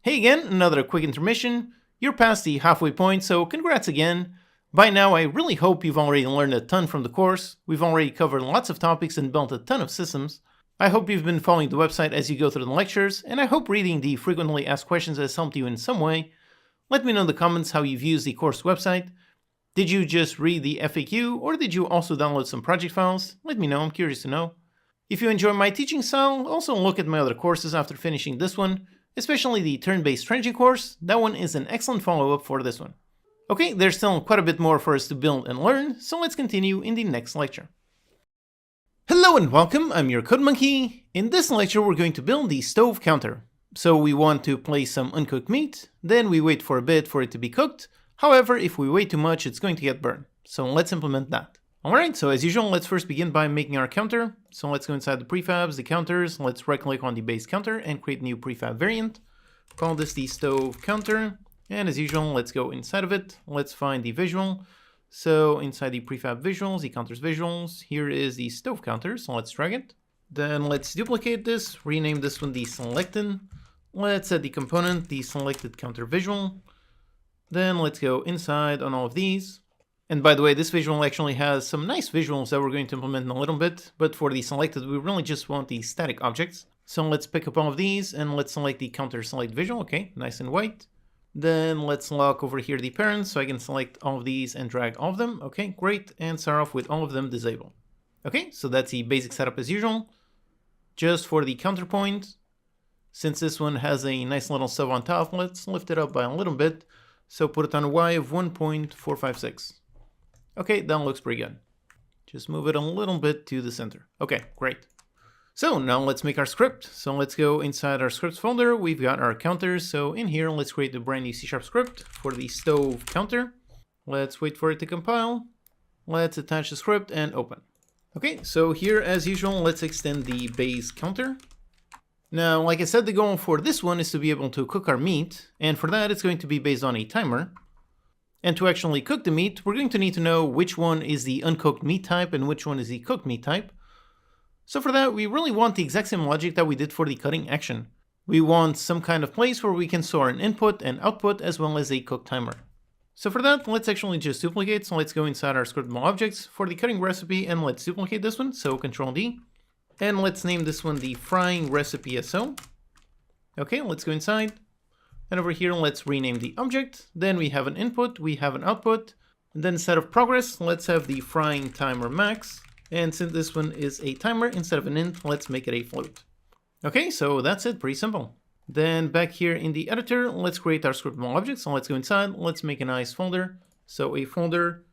Hey again, another quick intermission. You're past the halfway point, so congrats again. By now, I really hope you've already learned a ton from the course. We've already covered lots of topics and built a ton of systems. I hope you've been following the website as you go through the lectures, and I hope reading the frequently asked questions has helped you in some way. Let me know in the comments how you've used the course website. Did you just read the FAQ, or did you also download some project files? Let me know, I'm curious to know. If you enjoy my teaching style, also look at my other courses after finishing this one, especially the turn-based strategy course. That one is an excellent follow-up for this one. Okay, there's still quite a bit more for us to build and learn, so let's continue in the next lecture. Hello and welcome, I'm your Code Monkey. In this lecture we're going to build the stove counter. So we want to place some uncooked meat, then we wait for a bit for it to be cooked. However, if we wait too much, it's going to get burned. So let's implement that. Alright, so as usual, let's first begin by making our counter. So let's go inside the prefabs, the counters, let's right click on the base counter and create a new prefab variant. Call this the stove counter. And as usual, let's go inside of it. Let's find the visual. So inside the prefab visuals, the counters visuals, here is the stove counter. So let's drag it. Then let's duplicate this, rename this one the selected. Let's set the component, the selected counter visual. Then let's go inside on all of these. And by the way, this visual actually has some nice visuals that we're going to implement in a little bit, but for the selected, we really just want the static objects. So let's pick up all of these and let's select the counter select visual. Okay, nice and white. Then let's lock over here the parents so I can select all of these and drag all of them. Okay, great. And start off with all of them disabled. Okay, so that's the basic setup as usual. Just for the counterpoint, since this one has a nice little sub on top, let's lift it up by a little bit. So put it on a Y of 1.456. Okay, that looks pretty good. Just move it a little bit to the center. Okay, great. So now let's make our script. So let's go inside our scripts folder. We've got our counters. So in here, let's create a brand new C# script for the stove counter. Let's wait for it to compile. Let's attach the script and open. Okay, so here as usual, let's extend the base counter. Now, like I said, the goal for this one is to be able to cook our meat. And for that, it's going to be based on a timer. And to actually cook the meat, we're going to need to know which one is the uncooked meat type and which one is the cooked meat type. So for that, we really want the exact same logic that we did for the cutting action. We want some kind of place where we can store an input and output as well as a cook timer. So for that, let's actually just duplicate. So let's go inside our scriptable objects for the cutting recipe and let's duplicate this one. So Control D. And let's name this one the frying recipe SO. Okay, let's go inside. And over here, let's rename the object. Then we have an input, we have an output. And then instead of progress, let's have the frying timer max. And since this one is a timer, instead of an int, let's make it a float. Okay, so that's it, pretty simple. Then back here in the editor, let's create our scriptable object. So let's go inside, let's make a nice folder. So a folder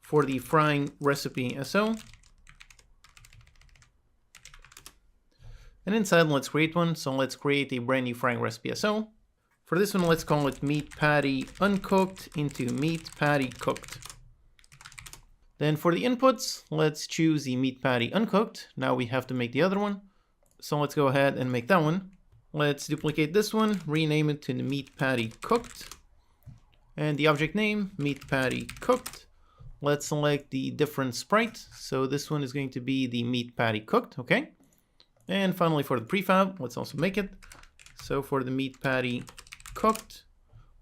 for the frying recipe SO. And inside, let's create one. So let's create a brand new frying recipe SO. For this one, let's call it meat patty uncooked into meat patty cooked. Then for the inputs, let's choose the meat patty uncooked. Now we have to make the other one. So let's go ahead and make that one. Let's duplicate this one, rename it to the meat patty cooked. And the object name, meat patty cooked. Let's select the different sprite. So this one is going to be the meat patty cooked, okay? And finally for the prefab, let's also make it. So for the meat patty cooked,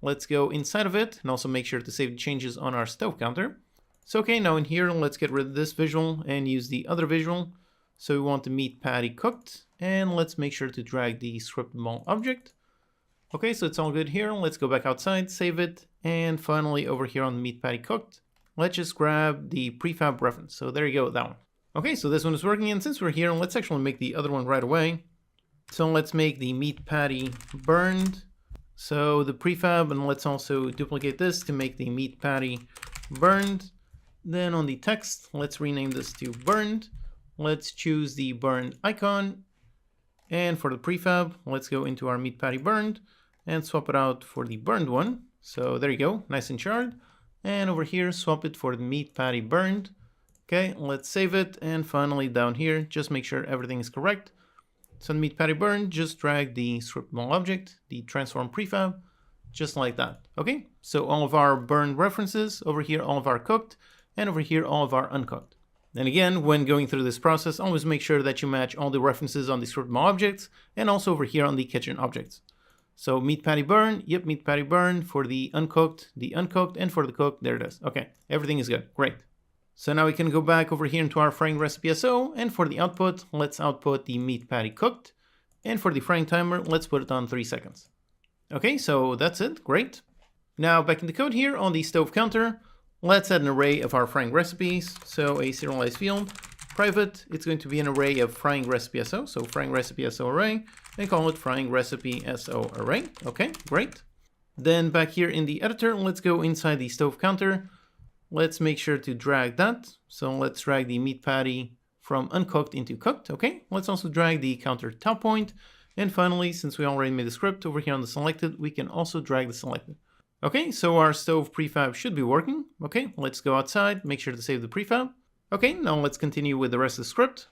let's go inside of it and also make sure to save the changes on our stove counter. So okay, now in here, let's get rid of this visual and use the other visual. So we want the meat patty cooked and let's make sure to drag the scriptable object. Okay, so it's all good here. Let's go back outside, save it. And finally over here on the meat patty cooked, let's just grab the prefab reference. So there you go, that one. Okay, so this one is working, and since we're here, let's actually make the other one right away. So let's make the meat patty burned. So the prefab, and let's also duplicate this to make the meat patty burned. Then on the text, let's rename this to burned. Let's choose the burned icon. And for the prefab, let's go into our meat patty burned and swap it out for the burned one. So there you go, nice and charred. And over here, swap it for the meat patty burned. Okay, let's save it. And finally down here, just make sure everything is correct. So the meat patty burned, just drag the scriptable object, the transform prefab, just like that. Okay, so all of our burned references, over here all of our cooked, and over here all of our uncooked. And again, when going through this process, always make sure that you match all the references on the scriptable objects, and also over here on the kitchen objects. So meat patty burn, yep, meat patty burn. For the uncooked, and for the cooked, there it is. Okay, everything is good, great. So now we can go back over here into our frying recipe SO, and for the output, let's output the meat patty cooked. And for the frying timer, let's put it on 3 seconds. Okay, so that's it, great. Now back in the code here on the stove counter, let's add an array of our frying recipes. So a serialized field, private, it's going to be an array of frying recipe SO, so frying recipe SO array, and call it frying recipe SO array. Okay, great. Then back here in the editor, let's go inside the stove counter. Let's make sure to drag that. So let's drag the meat patty from uncooked into cooked. Okay, let's also drag the counter top point. And finally, since we already made the script over here on the selected, we can also drag the selected. Okay, so our stove prefab should be working. Okay, let's go outside, make sure to save the prefab. Okay, now let's continue with the rest of the script.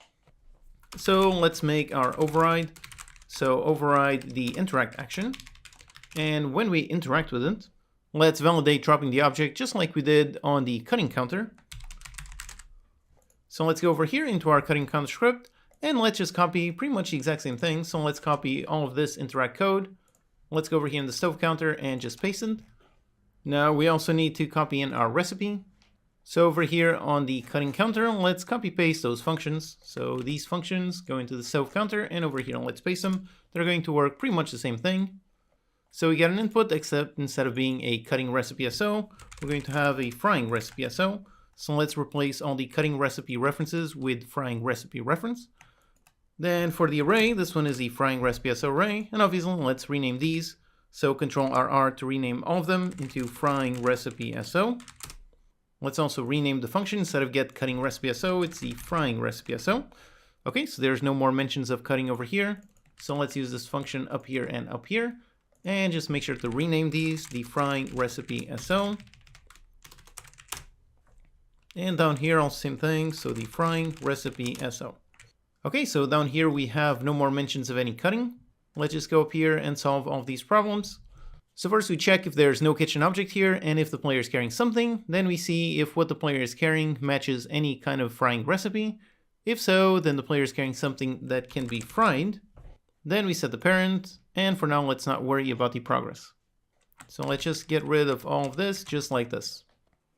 So let's make our override. So override the interact action. And when we interact with it, let's validate dropping the object just like we did on the cutting counter. So let's go over here into our cutting counter script, and let's just copy pretty much the exact same thing. So let's copy all of this interact code. Let's go over here in the stove counter and just paste it. Now we also need to copy in our recipe. So over here on the cutting counter, let's copy paste those functions. So these functions go into the stove counter, and over here let's paste them. They're going to work pretty much the same thing. So we get an input, except instead of being a cutting recipe SO, we're going to have a frying recipe SO. So let's replace all the cutting recipe references with frying recipe reference. Then for the array, this one is the frying recipe SO array, and obviously let's rename these. So Control RR to rename all of them into frying recipe SO. Let's also rename the function. Instead of get cutting recipe SO, it's the frying recipe SO. Okay, so there's no more mentions of cutting over here. So let's use this function up here and up here. And just make sure to rename these the frying recipe SO. And down here, also same thing, so the frying recipe SO. Okay, so down here we have no more mentions of any cutting. Let's just go up here and solve all of these problems. So first we check if there's no kitchen object here, and if the player is carrying something, then we see if what the player is carrying matches any kind of frying recipe. If so, then the player is carrying something that can be fried. Then we set the parent, and for now let's not worry about the progress. So let's just get rid of all of this, just like this.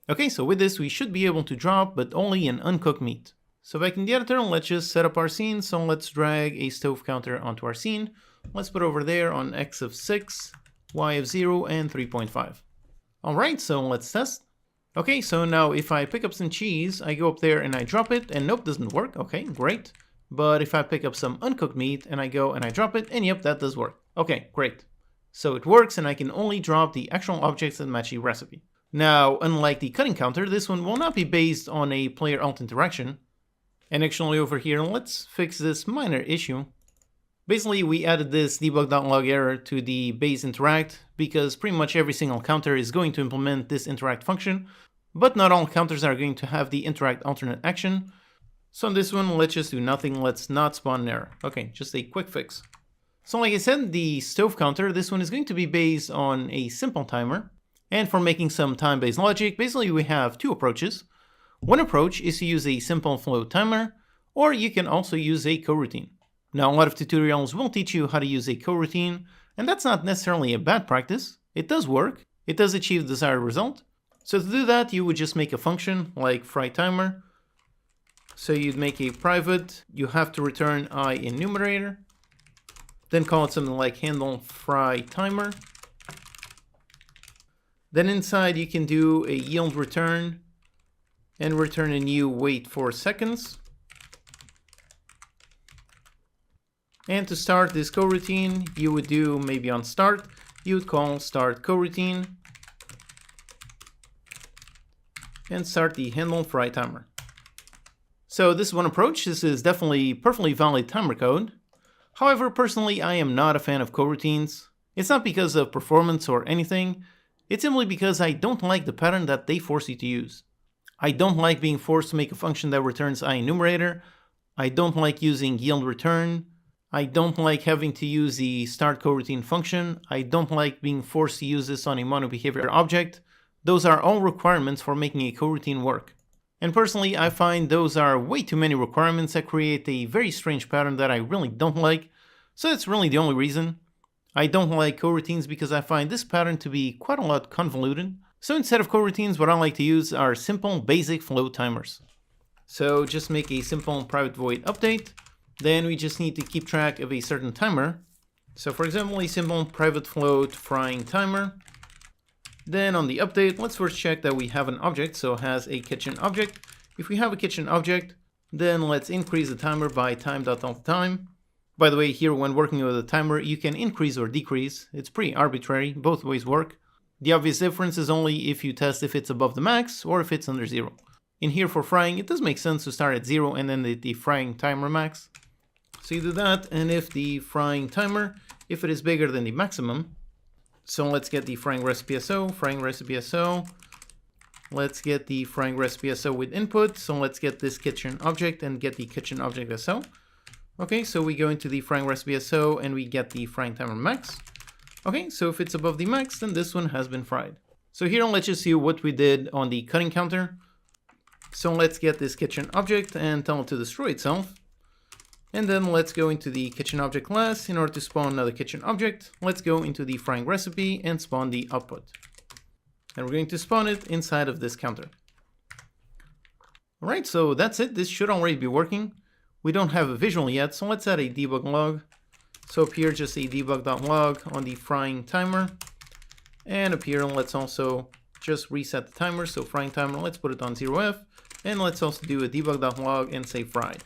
Okay, so with this we should be able to drop, but only an uncooked meat. So back in the editor, let's just set up our scene. So let's drag a stove counter onto our scene. Let's put over there on X of 6, Y of 0, and 3.5. Alright, so let's test. Okay, so now if I pick up some cheese, I go up there and I drop it, and nope, doesn't work. Okay, great. But if I pick up some uncooked meat and I go and I drop it, and yep, that does work. Okay, great. So it works, and I can only drop the actual objects that match the recipe. Now, unlike the cutting counter, this one will not be based on a player-alt interaction. And actually over here, let's fix this minor issue. Basically, we added this debug.log error to the base interact because pretty much every single counter is going to implement this interact function, but not all counters are going to have the interact alternate action. So on this one, let's just do nothing. Let's not spawn an error. Okay, just a quick fix. So like I said, the stove counter, this one is going to be based on a simple timer. And for making some time-based logic, basically we have two approaches. One approach is to use a simple float timer, or you can also use a coroutine. Now, a lot of tutorials will teach you how to use a coroutine, and that's not necessarily a bad practice. It does work. It does achieve the desired result. So to do that, you would just make a function like fry timer. So you'd make a private, you have to return I in numerator, then call it something like handle fry timer. Then inside you can do a yield return and return a new wait 4 seconds. And to start this coroutine, you would do maybe on start, you would call start coroutine and start the handle fry timer. So this is one approach. This is definitely perfectly valid timer code. However, personally, I am not a fan of coroutines. It's not because of performance or anything. It's simply because I don't like the pattern that they force you to use. I don't like being forced to make a function that returns I enumerator. I don't like using yield return. I don't like having to use the start coroutine function. I don't like being forced to use this on a monobehavior object. Those are all requirements for making a coroutine work. And personally, I find those are way too many requirements that create a very strange pattern that I really don't like. So that's really the only reason. I don't like coroutines because I find this pattern to be quite a lot convoluted. So instead of coroutines, what I like to use are simple basic flow timers. So just make a simple private void update. Then we just need to keep track of a certain timer. So for example, a simple private float frying timer. Then on the update, let's first check that we have an object, so it has a kitchen object. If we have a kitchen object, then let's increase the timer by time.time. By the way, here when working with a timer, you can increase or decrease. It's pretty arbitrary, both ways work. The obvious difference is only if you test if it's above the max or if it's under 0. In here for frying, it does make sense to start at 0 and then the frying timer max. So you do that, and if the frying timer, if it is bigger than the maximum, so let's get the frying recipe SO, let's get the frying recipe SO with input, so let's get this kitchen object and get the kitchen object SO. Okay, so we go into the frying recipe SO and we get the frying timer max. Okay, so if it's above the max, then this one has been fried. So here let's just see what we did on the cutting counter. So let's get this kitchen object and tell it to destroy itself. And then let's go into the kitchen object class. In order to spawn another kitchen object, let's go into the frying recipe and spawn the output. And we're going to spawn it inside of this counter. Alright, so that's it. This should already be working. We don't have a visual yet, so let's add a debug log. So up here, just a debug.log on the frying timer. And up here, let's also just reset the timer. So frying timer, let's put it on 0f. And let's also do a debug.log and say fried.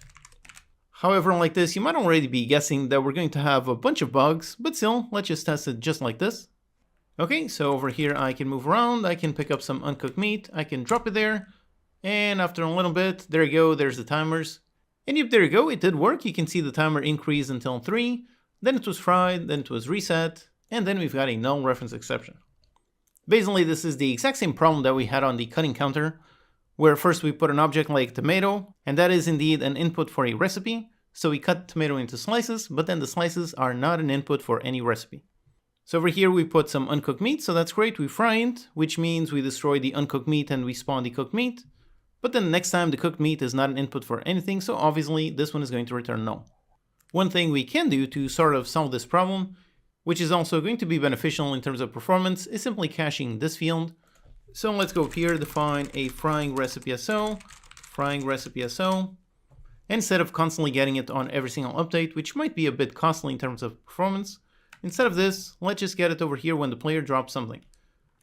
However, like this, you might already be guessing that we're going to have a bunch of bugs, but still, let's just test it just like this. Okay, so over here I can move around, I can pick up some uncooked meat, I can drop it there, and after a little bit, there you go, there's the timers. And yep, there you go, it did work. You can see the timer increased until 3, then it was fried, then it was reset, and then we've got a null reference exception. Basically, this is the exact same problem that we had on the cutting counter, where first we put an object like tomato, and that is indeed an input for a recipe. So we cut tomato into slices, but then the slices are not an input for any recipe. So over here we put some uncooked meat, so that's great, we fry it, which means we destroy the uncooked meat and we spawn the cooked meat. But then next time the cooked meat is not an input for anything, so obviously this one is going to return null. One thing we can do to sort of solve this problem, which is also going to be beneficial in terms of performance, is simply caching this field. So let's go up here, define a frying recipe SO. Instead of constantly getting it on every single update, which might be a bit costly in terms of performance, instead of this, let's just get it over here when the player drops something.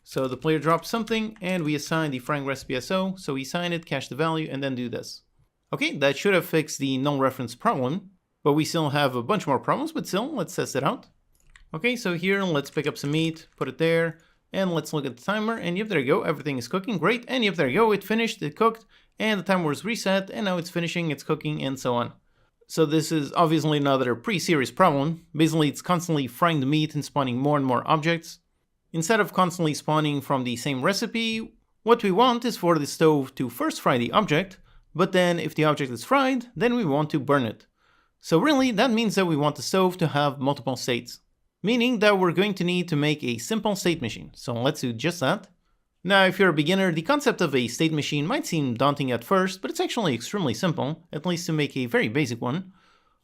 So the player drops something and we assign the frying recipe SO, so we assign it, cache the value, and then do this. Okay, that should have fixed the null reference problem, but we still have a bunch more problems, but still, let's test it out. Okay, so here, let's pick up some meat, put it there, and let's look at the timer, and yep, there you go, everything is cooking, great, and yep, there you go, it finished, it cooked, and the timer was reset, and now it's finishing, it's cooking, and so on. So this is obviously another pretty serious problem. Basically, it's constantly frying the meat and spawning more and more objects. Instead of constantly spawning from the same recipe, what we want is for the stove to first fry the object, but then if the object is fried, then we want to burn it. So really, that means that we want the stove to have multiple states. Meaning that we're going to need to make a simple state machine. So let's do just that. Now, if you're a beginner, the concept of a state machine might seem daunting at first, but it's actually extremely simple, at least to make a very basic one.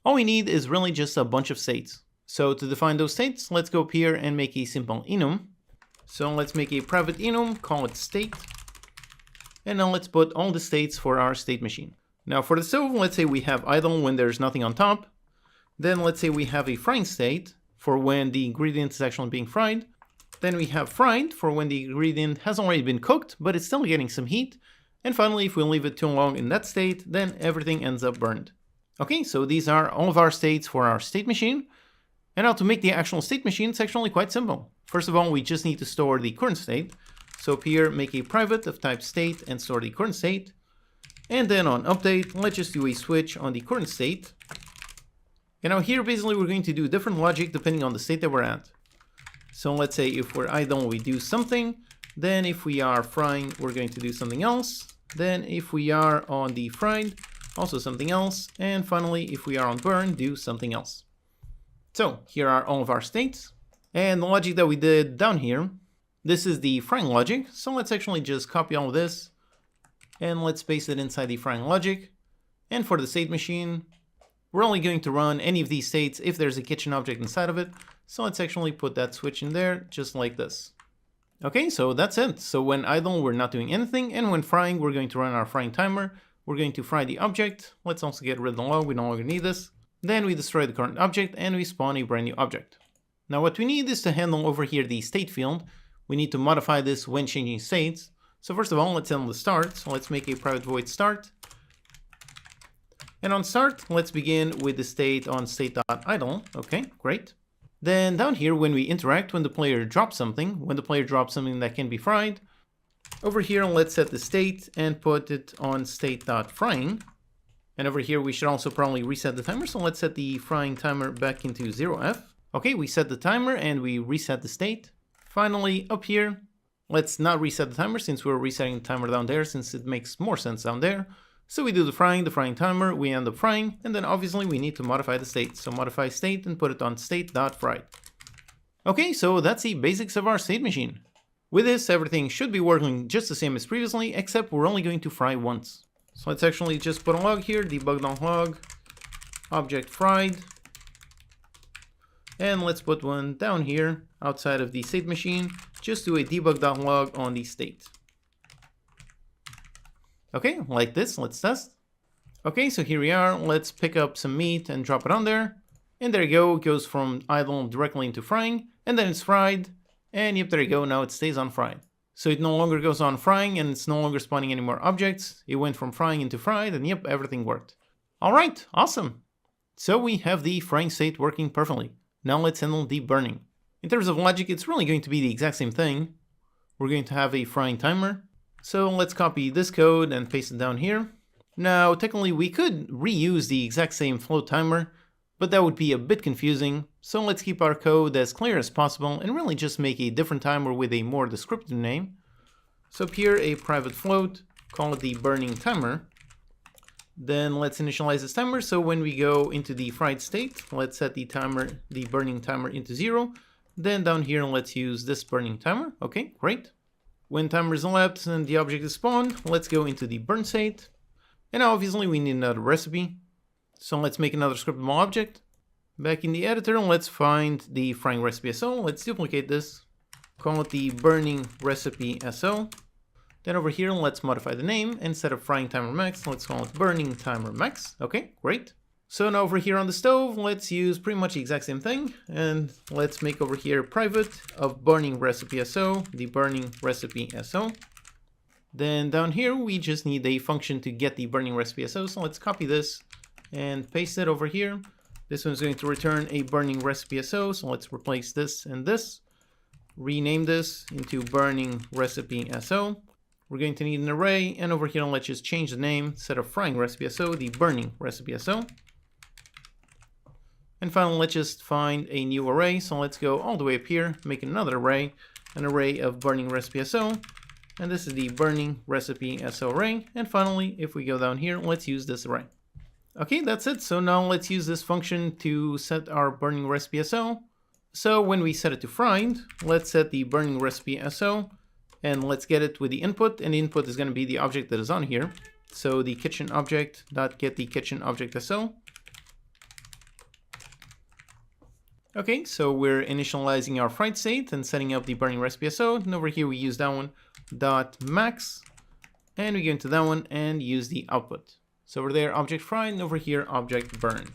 All we need is really just a bunch of states. So to define those states, let's go up here and make a simple enum. So let's make a private enum, call it state. And now let's put all the states for our state machine. Now for the stove, let's say we have idle when there's nothing on top. Then let's say we have a frying state for when the ingredient is actually being fried. Then we have fried for when the ingredient has already been cooked, but it's still getting some heat. And finally, if we leave it too long in that state, then everything ends up burned. Okay, so these are all of our states for our state machine. And now to make the actual state machine, it's actually quite simple. First of all, we just need to store the current state. So up here, make a private of type state and store the current state. And then on update, let's just do a switch on the current state. And now here, basically, we're going to do different logic depending on the state that we're at. So let's say if we're idle, we do something. Then if we are frying, we're going to do something else. Then if we are on the fried, also something else. And finally, if we are on burn, do something else. So here are all of our states. And the logic that we did down here, this is the frying logic. So let's actually just copy all of this. And let's paste it inside the frying logic. And for the state machine, we're only going to run any of these states if there's a kitchen object inside of it. So let's actually put that switch in there, just like this. Okay, so that's it. So when idle, we're not doing anything, and when frying, we're going to run our frying timer. We're going to fry the object. Let's also get rid of the log, we no longer need this. Then we destroy the current object, and we spawn a brand new object. Now what we need is to handle over here the state field. We need to modify this when changing states. So first of all, let's handle the start. So let's make a private void start. And on start, let's begin with the state on state.idle. Okay, great. Then down here, when we interact, when the player drops something, that can be fried, over here, let's set the state and put it on state.frying. And over here, we should also probably reset the timer. So let's set the frying timer back into 0F. Okay, we set the timer and we reset the state. Finally, up here, let's not reset the timer since we're resetting the timer down there, since it makes more sense down there. So we do the frying timer, we end up frying, and then obviously we need to modify the state. So modify state and put it on state.fried. Okay, so that's the basics of our state machine. With this, everything should be working just the same as previously, except we're only going to fry once. So let's actually just put a log here, debug.log, object fried. And let's put one down here outside of the state machine. Just do a debug.log on the state. Okay, like this, let's test. Okay, so here we are. Let's pick up some meat and drop it on there. And there you go, it goes from idle directly into frying, and then it's fried. And yep, there you go, now it stays on fried. So it no longer goes on frying and it's no longer spawning any more objects. It went from frying into fried, and yep, everything worked. All right, awesome. So we have the frying state working perfectly. Now let's handle the burning. In terms of logic, it's really going to be the exact same thing. We're going to have a frying timer. So let's copy this code and paste it down here. Now, technically we could reuse the exact same float timer, but that would be a bit confusing. So let's keep our code as clear as possible and really just make a different timer with a more descriptive name. So up here, a private float, call it the burning timer. Then let's initialize this timer. So when we go into the fried state, let's set the burning timer into 0. Then down here, let's use this burning timer. Okay, great. When timer is elapsed and the object is spawned, let's go into the burn state. And now obviously we need another recipe. So let's make another scriptable object. Back in the editor, let's find the frying recipe SO. Let's duplicate this. Call it the burning recipe SO. Then over here, let's modify the name. Instead of frying timer max, let's call it burning timer max. Okay, great. So now over here on the stove, let's use pretty much the exact same thing. And let's make over here private of burning recipe SO, the burning recipe SO. Then down here, we just need a function to get the burning recipe SO. So let's copy this and paste it over here. This one's going to return a burning recipe SO. So let's replace this and this. Rename this into burning recipe SO. We're going to need an array. And over here, let's just change the name. Instead of frying recipe SO, the burning recipe SO. And finally, let's just find a new array. So let's go all the way up here, make another array, an array of burning recipe SO. And this is the burning recipe SO array. And finally, if we go down here, let's use this array. Okay, that's it. So now let's use this function to set our burning recipe SO. So when we set it to fried, let's set the burning recipe SO. And let's get it with the input. And the input is going to be the object that is on here. So the kitchen object dot get the kitchen object SO. Okay, so we're initializing our fried state and setting up the burning recipe SO. And over here we use that one dot max, and we go into that one and use the output. So over there, object fried, and over here, object burned.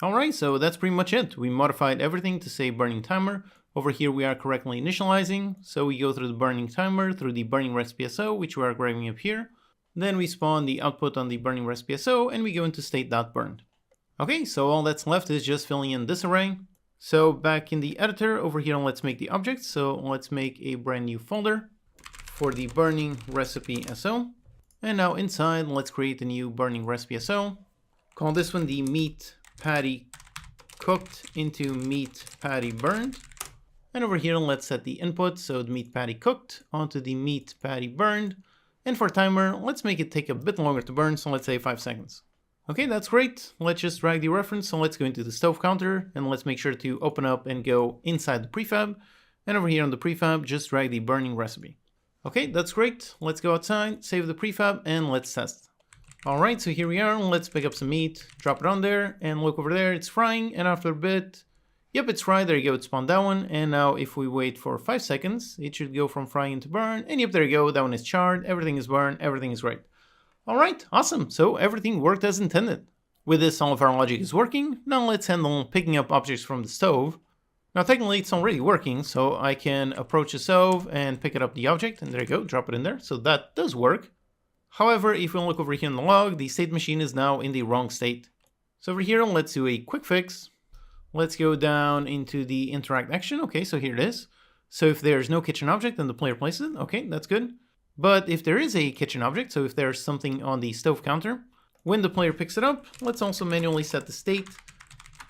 All right, so that's pretty much it. We modified everything to say burning timer. Over here, we are correctly initializing. So we go through the burning timer, through the burning recipe SO, which we are grabbing up here. Then we spawn the output on the burning recipe SO, and we go into state.burned. Okay, so all that's left is just filling in this array. So back in the editor over here, let's make the object. So let's make a brand new folder for the burning recipe SO. And now inside, let's create a new burning recipe SO. Call this one the meat patty cooked into meat patty burned. And over here, let's set the input. So the meat patty cooked onto the meat patty burned. And for timer, let's make it take a bit longer to burn. So let's say 5 seconds. Okay, that's great. Let's just drag the reference. So let's go into the stove counter and let's make sure to open up and go inside the prefab. And over here on the prefab, just drag the burning recipe. Okay, that's great. Let's go outside, save the prefab, and let's test. All right, so here we are. Let's pick up some meat, drop it on there, and look over there. It's frying, and after a bit, Yep, it's fried. There you go. It spawned that one. And now if we wait for 5 seconds, it should go from frying into burn. And yep, there you go. That one is charred. Everything is burned. Everything is great. All right, awesome. So everything worked as intended. With this, all of our logic is working. Now let's handle picking up objects from the stove. Now technically it's already working, so I can approach the stove and pick it up the object. And there you go, drop it in there. So that does work. However, if we look over here in the log, the state machine is now in the wrong state. So over here, let's do a quick fix. Let's go down into the interact action. Okay, so here it is. So if there's no kitchen object, then the player places it. Okay, that's good. But if there is a kitchen object, so if there's something on the stove counter, when the player picks it up, let's also manually set the state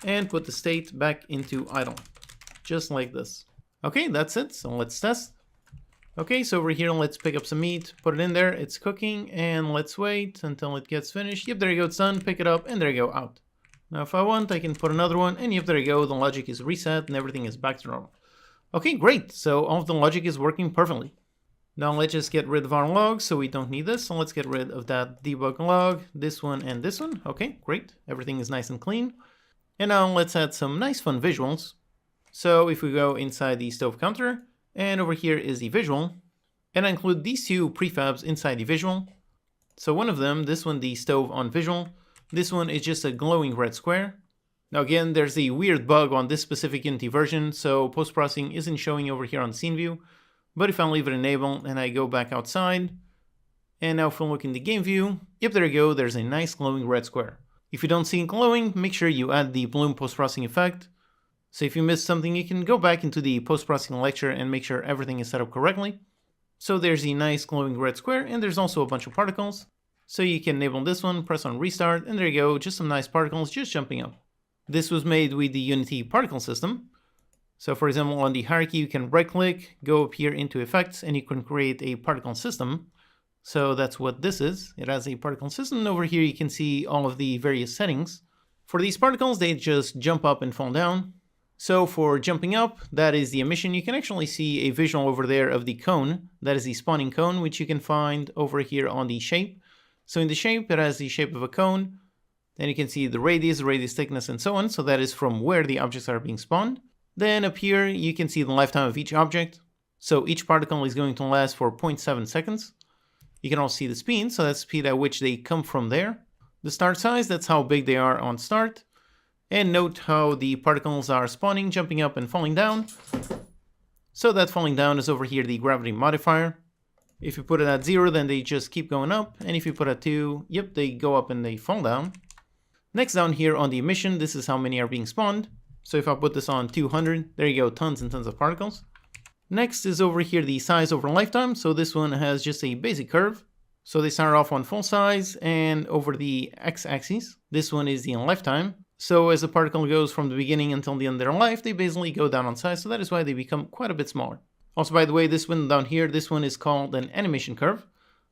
and put the state back into idle. Just like this. Okay, that's it. So let's test. Okay, so over here, let's pick up some meat, put it in there. It's cooking, and let's wait until it gets finished. Yep, there you go. It's done. Pick it up, and there you go, out. Now, if I want, I can put another one, and yep, there you go. The logic is reset, and everything is back to normal. Okay, great. So all of the logic is working perfectly. Now let's just get rid of our logs, so we don't need this. So let's get rid of that debug log, this one, and this one. Okay, great. Everything is nice and clean. And now let's add some nice fun visuals. So if we go inside the stove counter, and over here is the visual, and I include these two prefabs inside the visual. So one of them, this one, the stove on visual, this one is just a glowing red square. Now again, there's a weird bug on this specific Unity version, so post-processing isn't showing over here on scene view. But if I leave it enabled and I go back outside, and now if we look in the game view, yep, there you go, there's a nice glowing red square. If you don't see it glowing, make sure you add the bloom post-processing effect. So if you missed something, you can go back into the post-processing lecture and make sure everything is set up correctly. So there's a nice glowing red square, and there's also a bunch of particles. So you can enable this one, press on restart, and there you go, just some nice particles just jumping up. This was made with the Unity particle system. So for example, on the hierarchy, you can right click, go up here into effects, and you can create a particle system. So that's what this is. It has a particle system. And over here, you can see all of the various settings. For these particles, they just jump up and fall down. So for jumping up, that is the emission. You can actually see a visual over there of the cone. That is the spawning cone, which you can find over here on the shape. So in the shape, it has the shape of a cone. Then you can see the radius thickness, and so on. So that is from where the objects are being spawned. Then up here, you can see the lifetime of each object. So each particle is going to last for 0.7 seconds. You can also see the speed, so that's the speed at which they come from there. The start size, that's how big they are on start. And note how the particles are spawning, jumping up, and falling down. So that falling down is over here the gravity modifier. If you put it at 0, then they just keep going up. And if you put it at 2, yep, they go up and they fall down. Next down here on the emission, this is how many are being spawned. So if I put this on 200, there you go, tons and tons of particles. Next is over here the size over lifetime. So this one has just a basic curve. So they start off on full size, and over the x-axis, this one is the lifetime. So as the particle goes from the beginning until the end of their life, they basically go down on size. So that is why they become quite a bit smaller. Also, by the way, this one down here, this one is called an animation curve.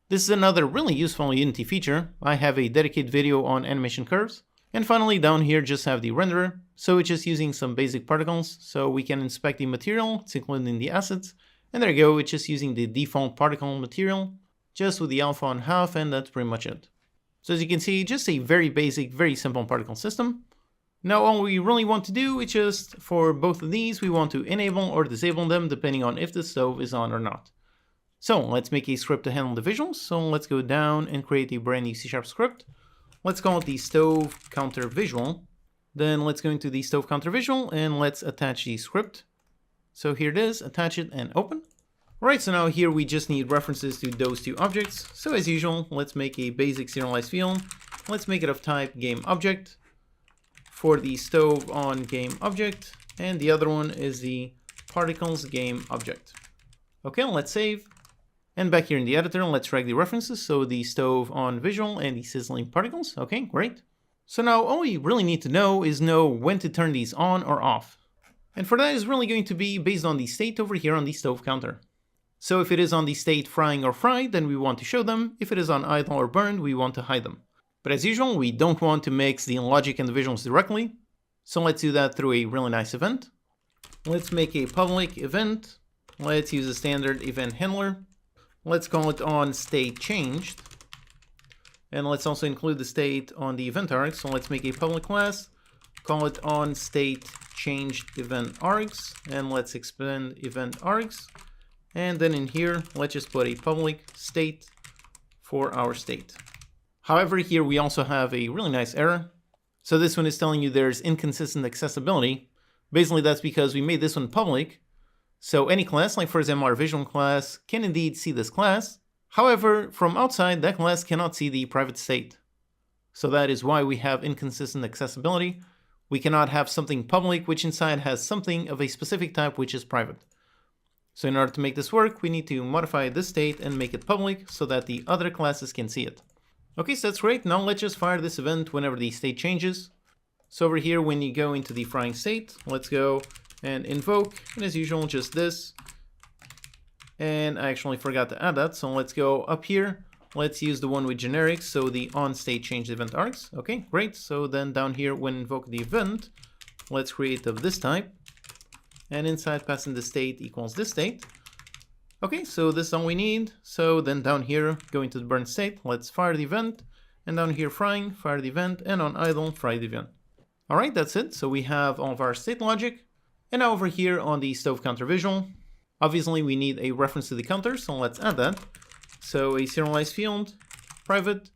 This is another really useful Unity feature. I have a dedicated video on animation curves. And finally, down here, just have the renderer. So it's just using some basic particles. So we can inspect the material, it's included in the assets. And there you go, it's just using the default particle material, just with the alpha on half, and that's pretty much it. So as you can see, just a very basic, very simple particle system. Now all we really want to do is just, for both of these, we want to enable or disable them depending on if the stove is on or not. So let's make a script to handle the visuals. So let's go down and create a brand new C# script. Let's call it the stove counter visual. Then let's go into the stove counter visual and let's attach the script. So here it is, attach it and open. Right, so now here we just need references to those two objects. So as usual, let's make a basic serialized field. Let's make it of type game object for the stove on game object. And the other one is the particles game object. Okay, let's save. And back here in the editor, let's drag the references. So the stove on visual and the sizzling particles. Okay, great. So now all we really need to know is when to turn these on or off. And for that is really going to be based on the state over here on the stove counter. So if it is on the state frying or fried, then we want to show them. If it is on idle or burned, we want to hide them. But as usual, we don't want to mix the logic and the visuals directly. So let's do that through a really nice event. Let's make a public event. Let's use a standard event handler. Let's call it on state changed. And let's also include the state on the event arc. So let's make a public class, call it on state changed event args, and let's expand event args. And then in here, let's just put a public state for our state. However, here we also have a really nice error. So this one is telling you there's inconsistent accessibility. Basically, that's because we made this one public. So any class, like for example our visual class, can indeed see this class. However, from outside, that class cannot see the private state. So that is why we have inconsistent accessibility. We cannot have something public which inside has something of a specific type which is private. So in order to make this work, we need to modify this state and make it public so that the other classes can see it. Okay, so that's great. Now let's just fire this event whenever the state changes. So over here, when you go into the frying state, let's go and invoke, and as usual, just this. And I actually forgot to add that, so let's go up here. Let's use the one with generics, so the on state changed event args. Okay, great. So then down here, when invoke the event, let's create of this type. And inside passing the state equals this state. Okay, so this is all we need. So then down here, going to the burn state, let's fire the event. And down here, frying, fire the event, and on idle, fry the event. All right, that's it. So we have all of our state logic. And now over here on the stove counter visual, obviously we need a reference to the counter, so let's add that. So a serialized field, private,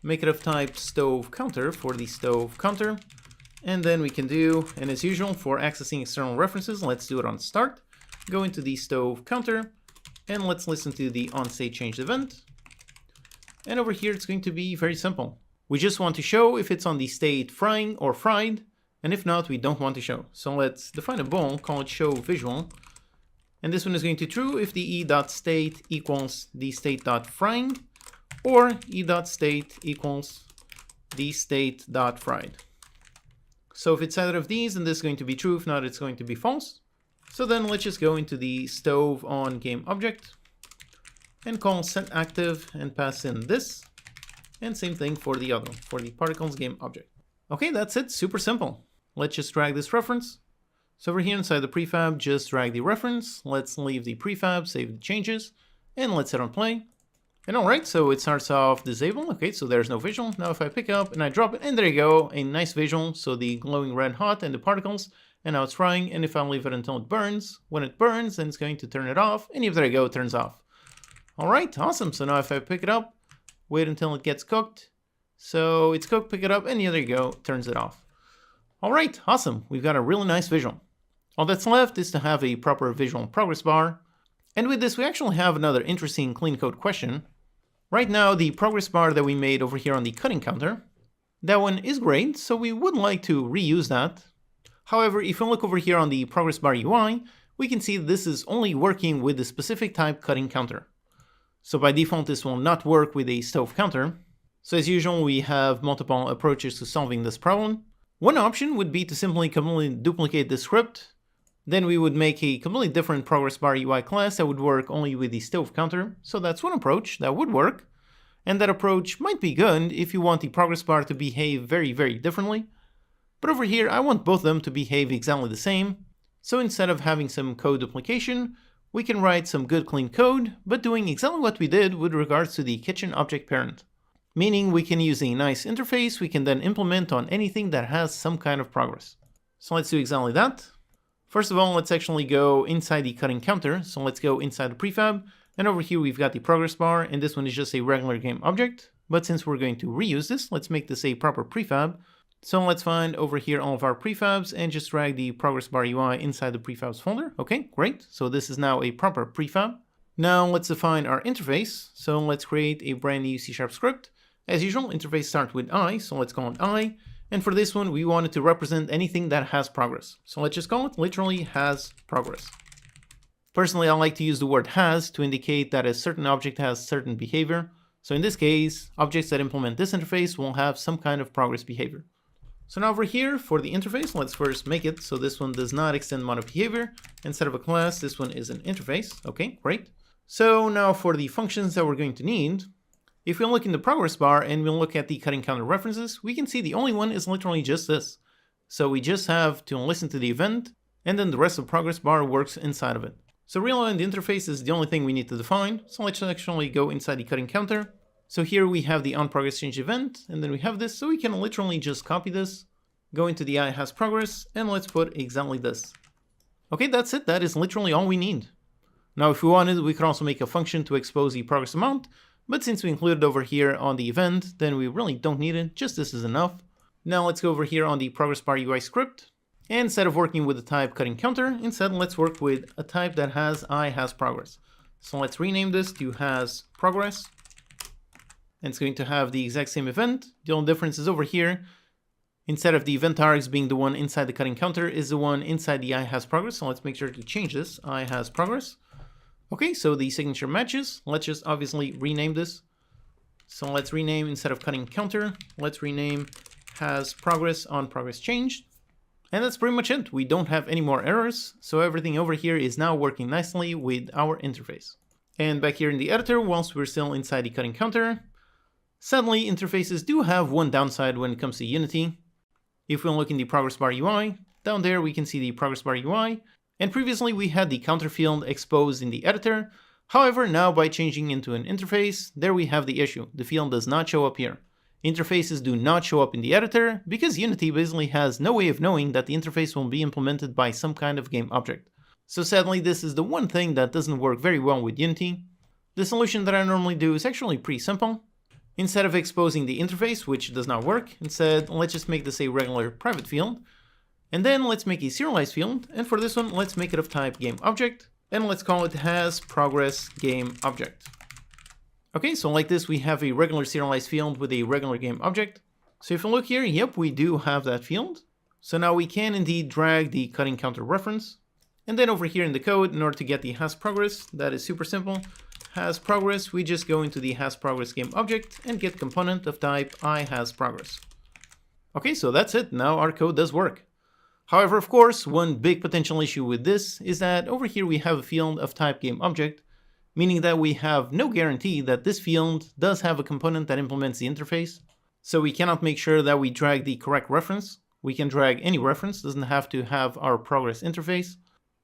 make it of type stove counter for the stove counter. And then we can do, and as usual, for accessing external references, let's do it on start. Go into the stove counter, and let's listen to the on-state changed event. And over here, it's going to be very simple. We just want to show if it's on the state frying or fried, and if not, we don't want to show. So let's define a bool, call it show visual. And this one is going to true if the e.state equals the state.frying, or e.state equals the state.fried. So if it's either of these, then this is going to be true. If not, it's going to be false. So then let's just go into the stove on game object and call setActive and pass in this. And same thing for the other, for the particles game object. Okay, that's it. Super simple. Let's just drag this reference. So over here inside the prefab, just drag the reference. Let's leave the prefab, save the changes, and let's hit on play. And all right, so it starts off disable. Okay, so there's no visual. Now if I pick up and I drop it, and there you go, a nice visual. So the glowing red hot and the particles, and now it's frying. And if I leave it until it burns, when it burns, then it's going to turn it off. And if there you go, it turns off. All right, awesome. So now if I pick it up, wait until it gets cooked. So it's cooked, pick it up, and there you go, turns it off. All right, awesome. We've got a really nice visual. All that's left is to have a proper visual progress bar. And with this, we actually have another interesting clean code question. Right now, the progress bar that we made over here on the cutting counter, that one is great, so we would like to reuse that. However, if we look over here on the progress bar UI, we can see this is only working with the specific type cutting counter. So by default, this will not work with a stove counter. So as usual, we have multiple approaches to solving this problem. One option would be to simply completely duplicate the script. Then we would make a completely different progress bar UI class that would work only with the stove counter. So that's one approach that would work. And that approach might be good if you want the progress bar to behave very, very differently. But over here, I want both of them to behave exactly the same. So instead of having some code duplication, we can write some good clean code, but doing exactly what we did with regards to the kitchen object parent. Meaning we can use a nice interface we can then implement on anything that has some kind of progress. So let's do exactly that. First of all, let's actually go inside the cutting counter. So let's go inside the prefab. And over here, we've got the progress bar. And this one is just a regular game object. But since we're going to reuse this, let's make this a proper prefab. So let's find over here all of our prefabs and just drag the progress bar UI inside the prefabs folder. Okay, great. So this is now a proper prefab. Now let's define our interface. So let's create a brand new C# script. As usual, interface starts with I. So let's call it I. And for this one, we wanted to represent anything that has progress. So let's just call it literally has progress. Personally, I like to use the word has to indicate that a certain object has certain behavior. So in this case, objects that implement this interface will have some kind of progress behavior. So now over here for the interface, let's first make it so this one does not extend mod behavior. Instead of a class, this one is an interface. Okay, great. So now for the functions that we're going to need, if we look in the progress bar and we look at the cutting counter references, we can see the only one is literally just this. So we just have to listen to the event, and then the rest of the progress bar works inside of it. So realign the interface is the only thing we need to define. So let's actually go inside the cutting counter. So here we have the onProgressChange event, and then we have this, so we can literally just copy this, go into the I has progress, and let's put exactly this. Okay, that's it. That is literally all we need. Now, if we wanted, we could also make a function to expose the progress amount, but since we included it over here on the event, then we really don't need it. Just this is enough. Now let's go over here on the progress bar UI script. And instead of working with the type cutting counter, instead let's work with a type that has I has progress. So let's rename this to has progress. And it's going to have the exact same event. The only difference is over here, instead of the event args being the one inside the cutting counter, is the one inside the I has progress. So let's make sure to change this, I has progress. Okay, so the signature matches. Let's just obviously rename this. So let's rename, instead of cutting counter, let's rename has progress on progress changed. And that's pretty much it. We don't have any more errors. So everything over here is now working nicely with our interface. And back here in the editor, whilst we're still inside the cutting counter, sadly, interfaces do have one downside when it comes to Unity. If we look in the progress bar UI, down there we can see the progress bar UI. And previously we had the counter field exposed in the editor. However, now by changing into an interface, there we have the issue. The field does not show up here. Interfaces do not show up in the editor because Unity basically has no way of knowing that the interface will be implemented by some kind of game object. So sadly, this is the one thing that doesn't work very well with Unity. The solution that I normally do is actually pretty simple. Instead of exposing the interface, which does not work, instead let's just make this a regular private field. And then let's make a serialized field, and for this one, let's make it of type GameObject, and let's call it has progress GameObject. Okay, so like this, we have a regular serialized field with a regular GameObject. So if you look here, yep, we do have that field. So now we can indeed drag the cutting counter reference. And then over here in the code, in order to get the has progress, that is super simple. Has progress, we just go into the has progress GameObject and get component of type I has progress. Okay, so that's it. Now our code does work. However, of course, one big potential issue with this is that over here we have a field of type GameObject, meaning that we have no guarantee that this field does have a component that implements the interface. So we cannot make sure that we drag the correct reference. We can drag any reference, doesn't have to have our progress interface.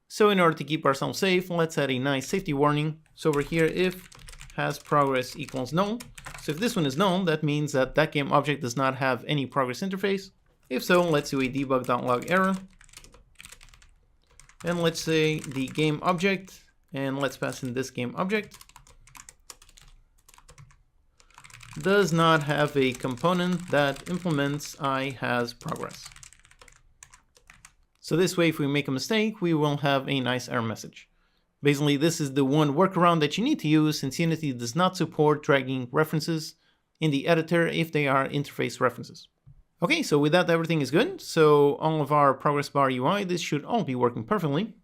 So in order to keep ourselves safe, let's add a nice safety warning. So over here, if has progress equals null. So if this one is null, that means that that game object does not have any progress interface. If so, let's do a debug.log error. And let's say the game object, and let's pass in this game object, does not have a component that implements I has progress. So this way, if we make a mistake, we will have a nice error message. Basically, this is the one workaround that you need to use since Unity does not support dragging references in the editor if they are interface references. Okay, so with that, everything is good. So all of our progress bar UI, this should all be working perfectly.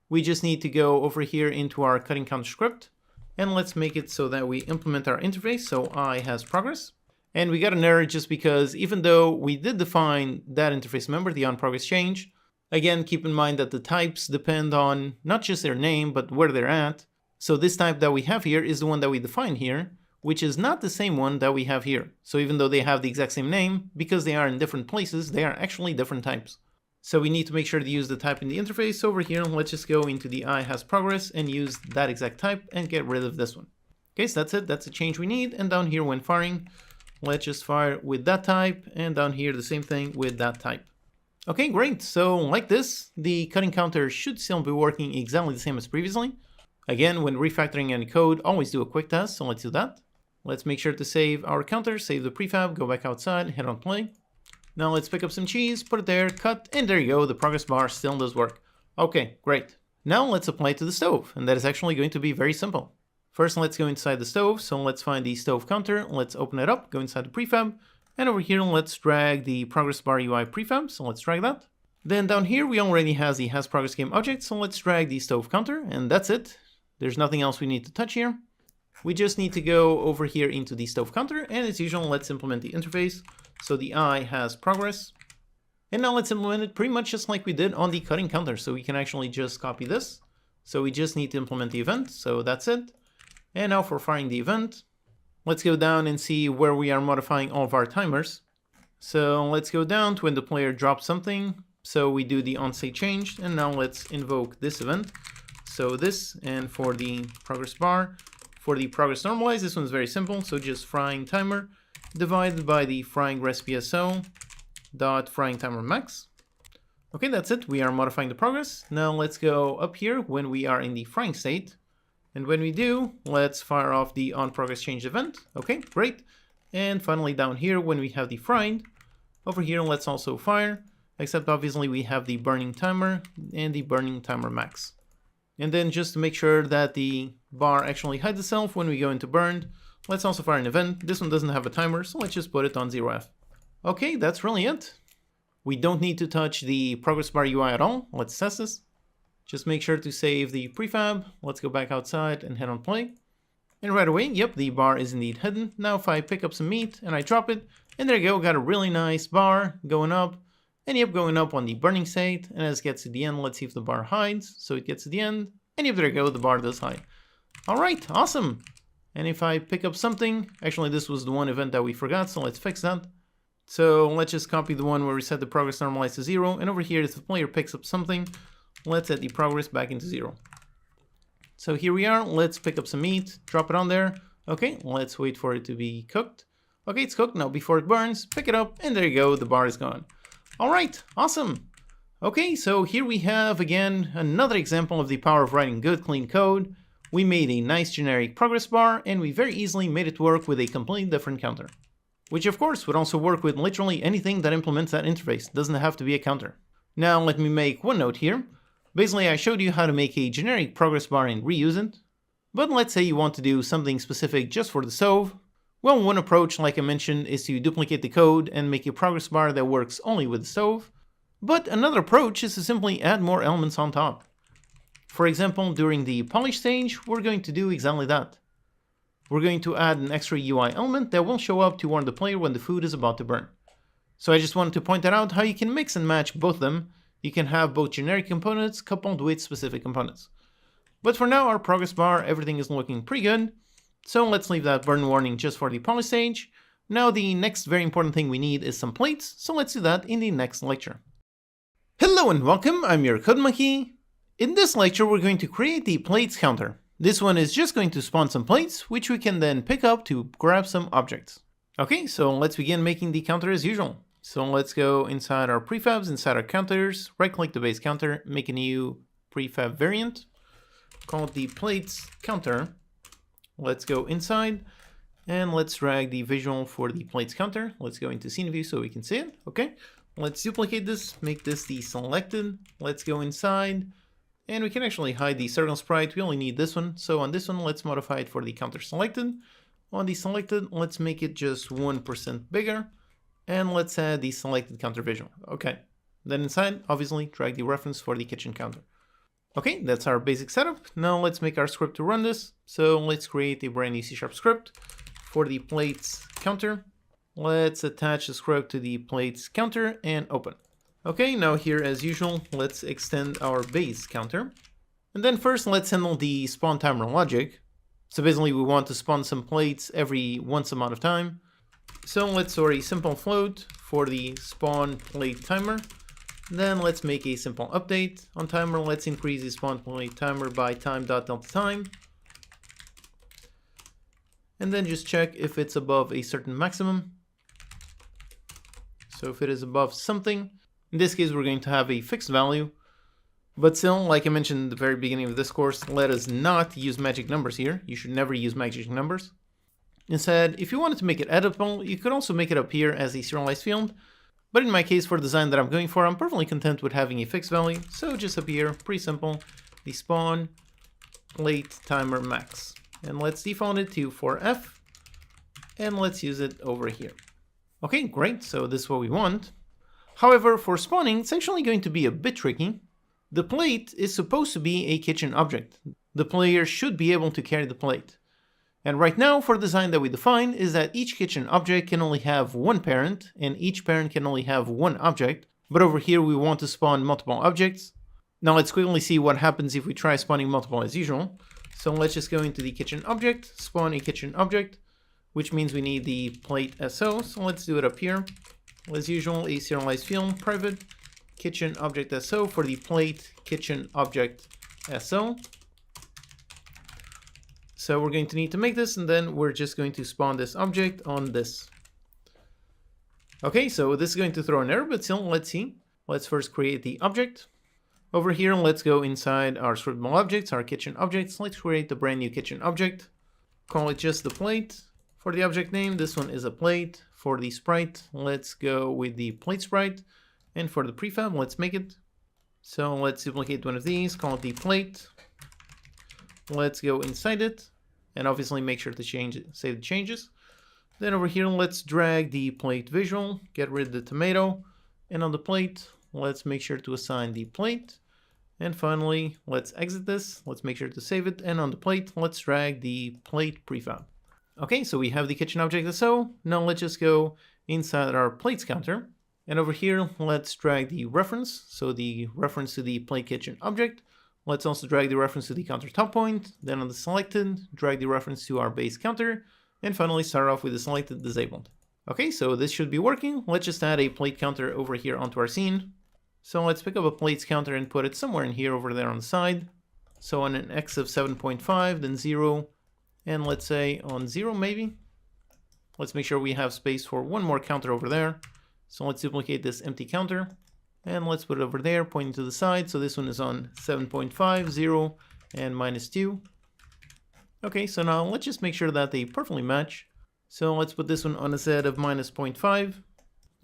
We just need to go over here into our cutting counter script, and let's make it so that we implement our interface, so I has progress. And we got an error just because even though we did define that interface member, the onProgress change, again, keep in mind that the types depend on not just their name, but where they're at. So this type that we have here is the one that we define here, which is not the same one that we have here. So even though they have the exact same name, because they are in different places, they are actually different types. So we need to make sure to use the type in the interface. Over here, let's just go into the I has progress and use that exact type and get rid of this one. Okay, so that's it. That's the change we need. And down here when firing, let's just fire with that type, and down here the same thing with that type. Okay, great. So like this, the cutting counter should still be working exactly the same as previously. Again, when refactoring any code, always do a quick test. So let's do that. Let's make sure to save our counter, save the prefab, go back outside, hit on play. Now let's pick up some cheese, put it there, cut, and there you go, the progress bar still does work. Okay, great. Now let's apply it to the stove, and that is actually going to be very simple. First, let's go inside the stove, so let's find the stove counter, let's open it up, go inside the prefab, and over here let's drag the progress bar UI prefab, so let's drag that. Then down here we already have the has progress game object, so let's drag the stove counter, and that's it. There's nothing else we need to touch here. We just need to go over here into the stove counter, and as usual, let's implement the interface. So the I has progress. And now let's implement it pretty much just like we did on the cutting counter. So we can actually just copy this. So we just need to implement the event. So that's it. And now for firing the event, let's go down and see where we are modifying all of our timers. So let's go down to when the player drops something. So we do the onState change, and now let's invoke this event. So this, and for the progress bar, for the progress normalize, this one's very simple. So just frying timer divided by the frying recipe SO dot frying timer max. Okay, that's it. We are modifying the progress. Now let's go up here when we are in the frying state. And when we do, let's fire off the on progress change event. Okay, great. And finally down here when we have the frying, over here let's also fire, except obviously we have the burning timer and the burning timer max. And then just to make sure that the bar actually hides itself when we go into burned, let's also fire an event. This one doesn't have a timer, so let's just put it on 0F. Okay, that's really it. We don't need to touch the progress bar UI at all. Let's test this. Just make sure to save the prefab. Let's go back outside and hit on play. And right away, yep, the bar is indeed hidden. Now if I pick up some meat and I drop it, and there you go, got a really nice bar going up. And yep, going up on the burning state. And as it gets to the end, let's see if the bar hides. So it gets to the end. And yep, there you go, the bar does hide. All right, awesome. And if I pick up something, actually this was the one event that we forgot, so let's fix that. So let's just copy the one where we set the progress normalized to 0. And over here, if the player picks up something, let's set the progress back into 0. So here we are. Let's pick up some meat, drop it on there. Okay, let's wait for it to be cooked. Okay, it's cooked. Now before it burns, pick it up, and there you go, the bar is gone. All right, awesome. Okay, so here we have, again, another example of the power of writing good, clean code. We made a nice generic progress bar, and we very easily made it work with a completely different counter. Which of course would also work with literally anything that implements that interface. It doesn't have to be a counter. Now let me make one note here. Basically I showed you how to make a generic progress bar and reuse it. But let's say you want to do something specific just for the stove. Well, one approach, like I mentioned, is to duplicate the code and make a progress bar that works only with the stove. But another approach is to simply add more elements on top. For example, during the polish stage, we're going to do exactly that. We're going to add an extra UI element that will show up to warn the player when the food is about to burn. So I just wanted to point that out, how you can mix and match both of them. You can have both generic components coupled with specific components. But for now, our progress bar, everything is looking pretty good. So let's leave that burn warning just for the polish stage. Now the next very important thing we need is some plates, so let's do that in the next lecture. Hello and welcome, I'm your Code Monkey. In this lecture, we're going to create the plates counter. This one is just going to spawn some plates, which we can then pick up to grab some objects. Okay, so let's begin making the counter as usual. So let's go inside our prefabs, inside our counters, right click the base counter, make a new prefab variant, call it the plates counter. Let's go inside and let's drag the visual for the plates counter. Let's go into scene view so we can see it. Okay, let's duplicate this, make this the selected. Let's go inside. And we can actually hide the circle sprite. We only need this one. So on this one, let's modify it for the counter selected. On the selected, let's make it just 1% bigger. And let's add the selected counter visual. Okay. Then inside, obviously, drag the reference for the kitchen counter. Okay, that's our basic setup. Now let's make our script to run this. So let's create a brand new C# script for the plates counter. Let's attach the script to the plates counter and open. Okay, now here as usual, let's extend our base counter. And then first let's handle the spawn timer logic. So basically we want to spawn some plates every once amount of time. So let's store a simple float for the spawn plate timer. Then let's make a simple update on timer. Let's increase the spawn plate timer by time.delta_time. And then just check if it's above a certain maximum. So if it is above something, in this case, we're going to have a fixed value, but still, like I mentioned at the very beginning of this course, let us not use magic numbers here. You should never use magic numbers. Instead, if you wanted to make it editable, you could also make it up here as a serialized field, but in my case, for the design that I'm going for, I'm perfectly content with having a fixed value, so just up here, pretty simple, the spawn plate timer max. And let's default it to 4F, and let's use it over here. Okay, great, so this is what we want. However, for spawning, it's actually going to be a bit tricky. The plate is supposed to be a kitchen object. The player should be able to carry the plate. And right now, for the design that we define, is that each kitchen object can only have one parent, and each parent can only have one object. But over here, we want to spawn multiple objects. Now let's quickly see what happens if we try spawning multiple as usual. So let's just go into the kitchen object, spawn a kitchen object, which means we need the plate SO. So let's do it up here. As usual, a serialized field, private, kitchen object SO for the plate kitchen object SO. So we're going to need to make this, and then we're just going to spawn this object on this. Okay, so this is going to throw an error, but still, let's see. Let's first create the object. Over here, let's go inside our scriptable objects, our kitchen objects. Let's create a brand new kitchen object. Call it just the plate. For the object name, this one is a plate. For the sprite, let's go with the plate sprite. And for the prefab, let's make it. So let's duplicate one of these, call it the plate. Let's go inside it, and obviously make sure to save the changes. Then over here, let's drag the plate visual, get rid of the tomato, and on the plate, let's make sure to assign the plate. And finally, let's exit this, let's make sure to save it, and on the plate, let's drag the plate prefab. Okay, so we have the kitchen object as so. Now let's just go inside our plates counter, and over here, let's drag the reference, so the reference to the plate kitchen object. Let's also drag the reference to the countertop point, then on the selected, drag the reference to our base counter, and finally start off with the selected disabled. Okay, so this should be working. Let's just add a plate counter over here onto our scene. So let's pick up a plates counter and put it somewhere in here over there on the side. So on an X of 7.5, then 0, and let's say on 0 maybe. Let's make sure we have space for one more counter over there. So let's duplicate this empty counter, and let's put it over there, pointing to the side. So this one is on 7.5, 0, and -2. Okay, so now let's just make sure that they perfectly match. So let's put this one on a Z of -0.5.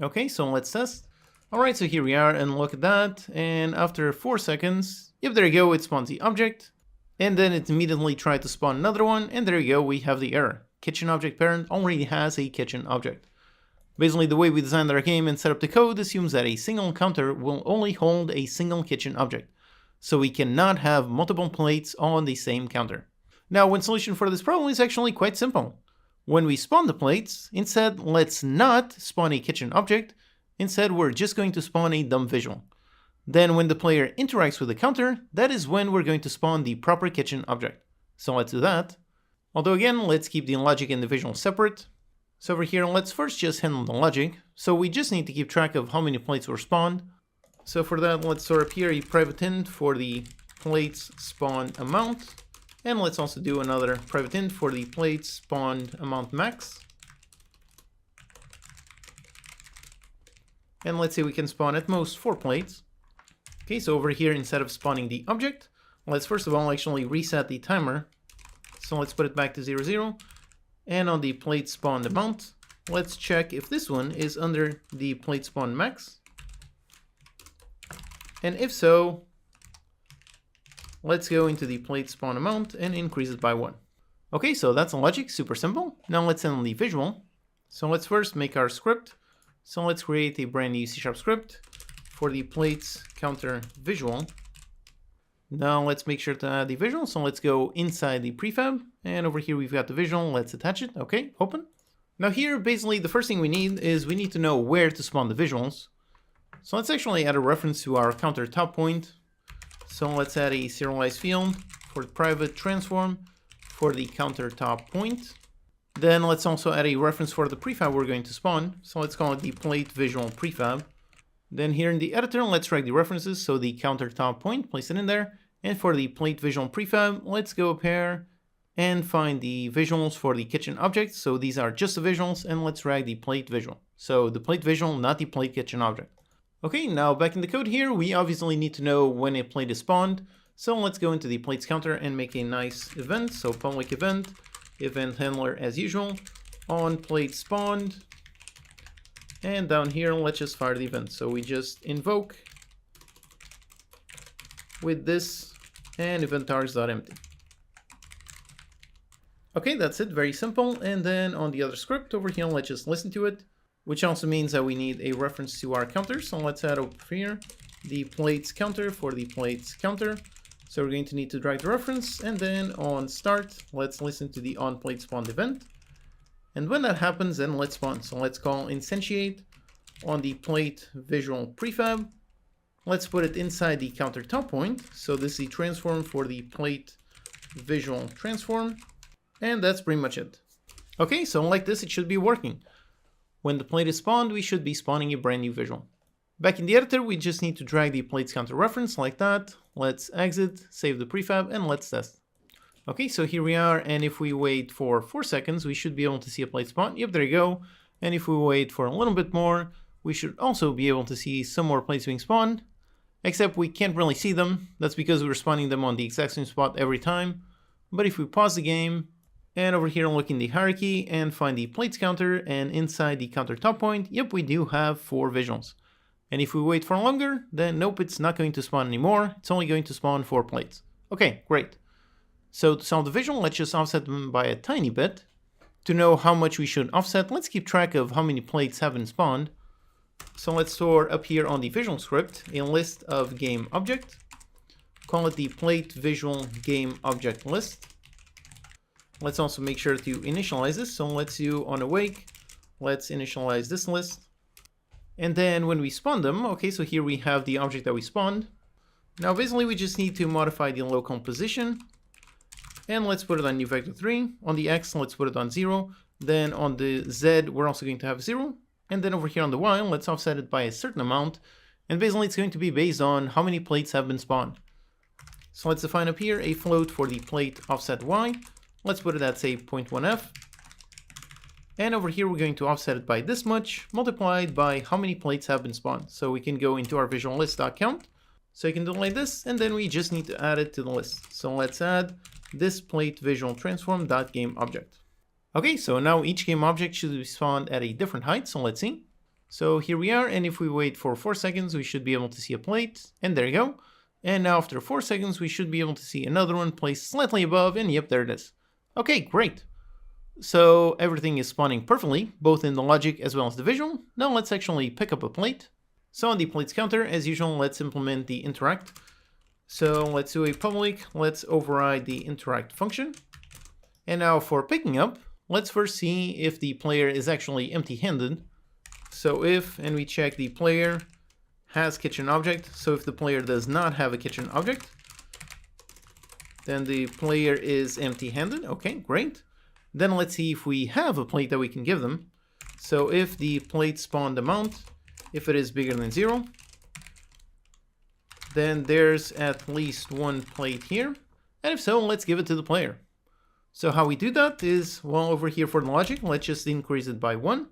Okay, so let's test. All right, so here we are, and look at that. And after 4 seconds, yep, there you go, it spawns the object. And then it immediately tried to spawn another one, and there you go, we have the error. Kitchen object parent already has a kitchen object. Basically, the way we designed our game and set up the code assumes that a single counter will only hold a single kitchen object. So we cannot have multiple plates on the same counter. Now, one solution for this problem is actually quite simple. When we spawn the plates, instead, let's not spawn a kitchen object. Instead, we're just going to spawn a dumb visual. Then when the player interacts with the counter, that is when we're going to spawn the proper kitchen object. So let's do that. Although again, let's keep the logic and the visual separate. So over here, let's first just handle the logic. So we just need to keep track of how many plates were spawned. So for that, let's store up here a private int for the plates spawn amount. And let's also do another private int for the plates spawned amount max. And let's say we can spawn at most 4 plates. Okay, so over here, instead of spawning the object, let's first of all actually reset the timer. So let's put it back to 0, 0. And on the plate spawned amount, let's check if this one is under the plate spawn max. And if so, let's go into the plate spawn amount and increase it by 1. Okay, so that's the logic, super simple. Now let's handle the visual. So let's first make our script. So let's create a brand new C# script for the plates counter visual. Now let's make sure to add the visual. So let's go inside the prefab, and over here we've got the visual. Let's attach it. Okay, open. Now here, basically the first thing we need is we need to know where to spawn the visuals. So let's actually add a reference to our countertop point. So let's add a serialized field for the private transform for the countertop point. Then let's also add a reference for the prefab we're going to spawn. So let's call it the plate visual prefab. Then here in the editor, let's drag the references. So the countertop point, place it in there. And for the plate visual prefab, let's go up here and find the visuals for the kitchen object. So these are just the visuals, and let's drag the plate visual. So the plate visual, not the plate kitchen object. Okay, now back in the code here, we obviously need to know when a plate is spawned. So let's go into the plates counter and make a nice event. So public event handler as usual, on plate spawned. And down here, let's just fire the event. So we just invoke with this and event_empty. Okay, that's it, very simple. And then on the other script over here, let's just listen to it, which also means that we need a reference to our counter. So let's add over here the plates counter for the plates counter. So we're going to need to drag the reference, and then on start, let's listen to the on plate spawned event. And when that happens, then let's spawn. So let's call instantiate on the plate visual prefab. Let's put it inside the countertop point. So this is the transform for the plate visual transform. And that's pretty much it. Okay, so like this, it should be working. When the plate is spawned, we should be spawning a brand new visual. Back in the editor, we just need to drag the plates counter reference like that. Let's exit, save the prefab, and let's test. Okay, so here we are, and if we wait for 4 seconds, we should be able to see a plate spawn. Yep, there you go. And if we wait for a little bit more, we should also be able to see some more plates being spawned. Except we can't really see them. That's because we're spawning them on the exact same spot every time. But if we pause the game, and over here look in the hierarchy and find the plates counter, and inside the counter top point, yep, we do have 4 visuals. And if we wait for longer, then nope, it's not going to spawn anymore. It's only going to spawn 4 plates. Okay, great. So to solve the visual, let's just offset them by a tiny bit. To know how much we should offset, let's keep track of how many plates have been spawned. So let's store up here on the visual script a list of game object. Call it the plate visual game object list. Let's also make sure to initialize this. So let's do on awake. Let's initialize this list. And then when we spawn them, okay, so here we have the object that we spawned. Now basically we just need to modify the local position. And let's put it on new vector 3. On the X, let's put it on 0. Then on the Z, we're also going to have 0. And then over here on the Y, let's offset it by a certain amount. And basically it's going to be based on how many plates have been spawned. So let's define up here a float for the plate offset Y. Let's put it at, say, 0.1f. And over here, we're going to offset it by this much, multiplied by how many plates have been spawned. So we can go into our visual list.count. So you can do like this, and then we just need to add it to the list. So let's add this plate visual transform.gameObject. Okay, so now each game object should be spawned at a different height. So let's see. So here we are, and if we wait for 4 seconds, we should be able to see a plate. And there you go. And now after 4 seconds, we should be able to see another one placed slightly above, and yep, there it is. Okay, great. So everything is spawning perfectly, both in the logic as well as the visual. Now let's actually pick up a plate. So on the plates counter, as usual, let's implement the interact. So let's do a public, let's override the interact function. And now for picking up, let's first see if the player is actually empty-handed. So if, and we check the player has kitchen object. So if the player does not have a kitchen object, then the player is empty-handed. Okay, great. Then let's see if we have a plate that we can give them. So if the plate spawned amount, if it is bigger than 0, then there's at least 1 plate here. And if so, let's give it to the player. So how we do that is, well, over here for the logic, let's just increase it by 1.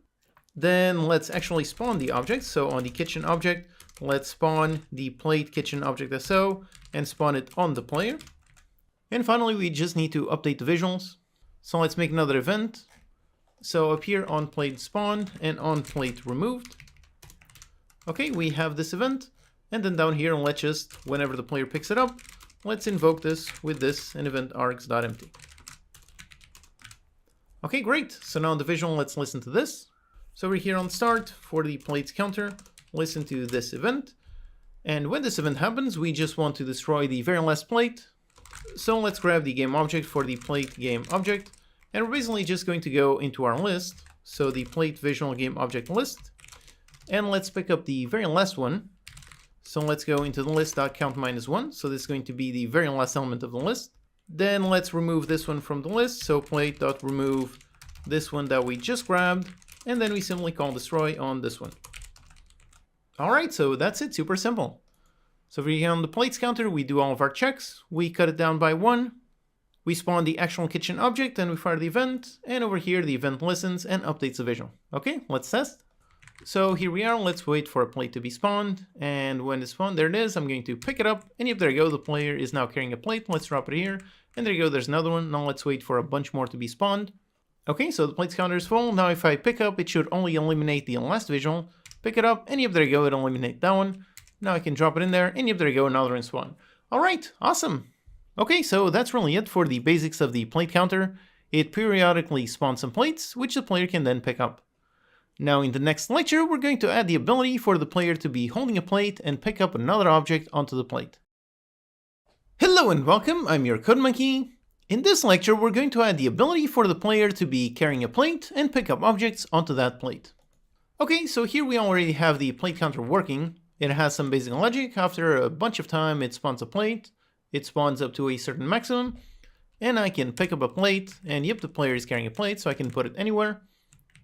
Then let's actually spawn the object. So on the kitchen object, let's spawn the plate kitchen object SO and spawn it on the player. And finally, we just need to update the visuals. So let's make another event. So up here on plate spawned and on plate removed. Okay, we have this event. And then down here, let's just, whenever the player picks it up, let's invoke this with this and event args.empty. Okay, great. So now on the visual, let's listen to this. So we're here on start for the plates counter, listen to this event. And when this event happens, we just want to destroy the very last plate. So let's grab the game object for the plate game object. And we're basically just going to go into our list. So the plate visual game object list. And let's pick up the very last one. So let's go into the list.count -1. So this is going to be the very last element of the list. Then let's remove this one from the list. So plate.remove this one that we just grabbed. And then we simply call destroy on this one. All right, so that's it, super simple. So over here on the plates counter, we do all of our checks. We cut it down by 1. We spawn the actual kitchen object and we fire the event. And over here, the event listens and updates the visual. Okay, let's test. So here we are, let's wait for a plate to be spawned. And when it's spawned, there it is. I'm going to pick it up. And yep, there you go, the player is now carrying a plate. Let's drop it here. And there you go, there's another one. Now let's wait for a bunch more to be spawned. Okay, so the plates counter is full. Now if I pick up, it should only eliminate the last visual. Pick it up, and yep, there you go, it'll eliminate that one. Now I can drop it in there, and yep, there you go, another one spawn. All right, awesome. Okay, so that's really it for the basics of the plate counter. It periodically spawns some plates, which the player can then pick up. Now in the next lecture, we're going to add the ability for the player to be holding a plate and pick up another object onto the plate. Hello and welcome, I'm your Code Monkey. In this lecture, we're going to add the ability for the player to be carrying a plate and pick up objects onto that plate. Okay, so here we already have the plate counter working. It has some basic logic. After a bunch of time, it spawns a plate. It spawns up to a certain maximum. And I can pick up a plate, and yep, the player is carrying a plate, so I can put it anywhere.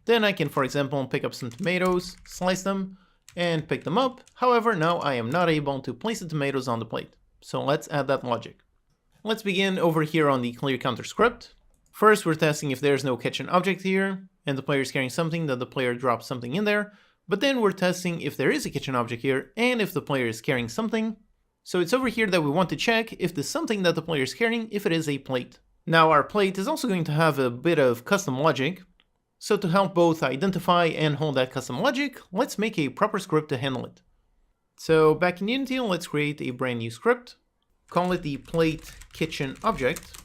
Then I can, for example, pick up some tomatoes, slice them, and pick them up. However, now I am not able to place the tomatoes on the plate. So let's add that logic. Let's begin over here on the clear counter script. First, we're testing if there's no kitchen object here, and the player is carrying something, that the player drops something in there. But then we're testing if there is a kitchen object here, and if the player is carrying something. So it's over here that we want to check if the something that the player is carrying, if it is a plate. Now our plate is also going to have a bit of custom logic. So to help both identify and hold that custom logic, let's make a proper script to handle it. So back in Unity, let's create a brand new script. Call it the plate kitchen object.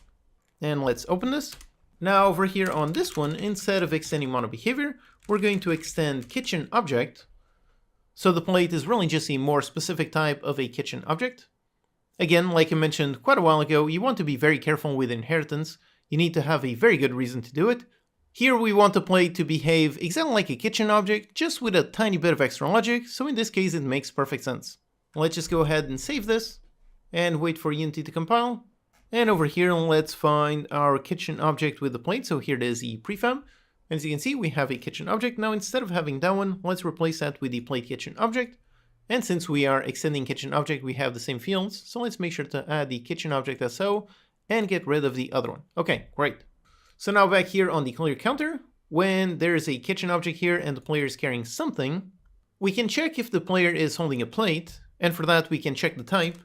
And let's open this. Now over here on this one, instead of extending mono behavior, we're going to extend kitchen object. So the plate is really just a more specific type of a kitchen object. Again, like I mentioned quite a while ago, you want to be very careful with inheritance. You need to have a very good reason to do it. Here we want the plate to behave exactly like a kitchen object, just with a tiny bit of extra logic, so in this case it makes perfect sense. Let's just go ahead and save this, and wait for Unity to compile. And over here, let's find our kitchen object with the plate. So here it is, the prefab. As you can see, we have a kitchen object. Now, instead of having that one, let's replace that with the plate kitchen object. And since we are extending kitchen object, we have the same fields. So let's make sure to add the kitchen object SO and get rid of the other one. Okay, great. So now back here on the clear counter, when there is a kitchen object here and the player is carrying something, we can check if the player is holding a plate. And for that, we can check the type.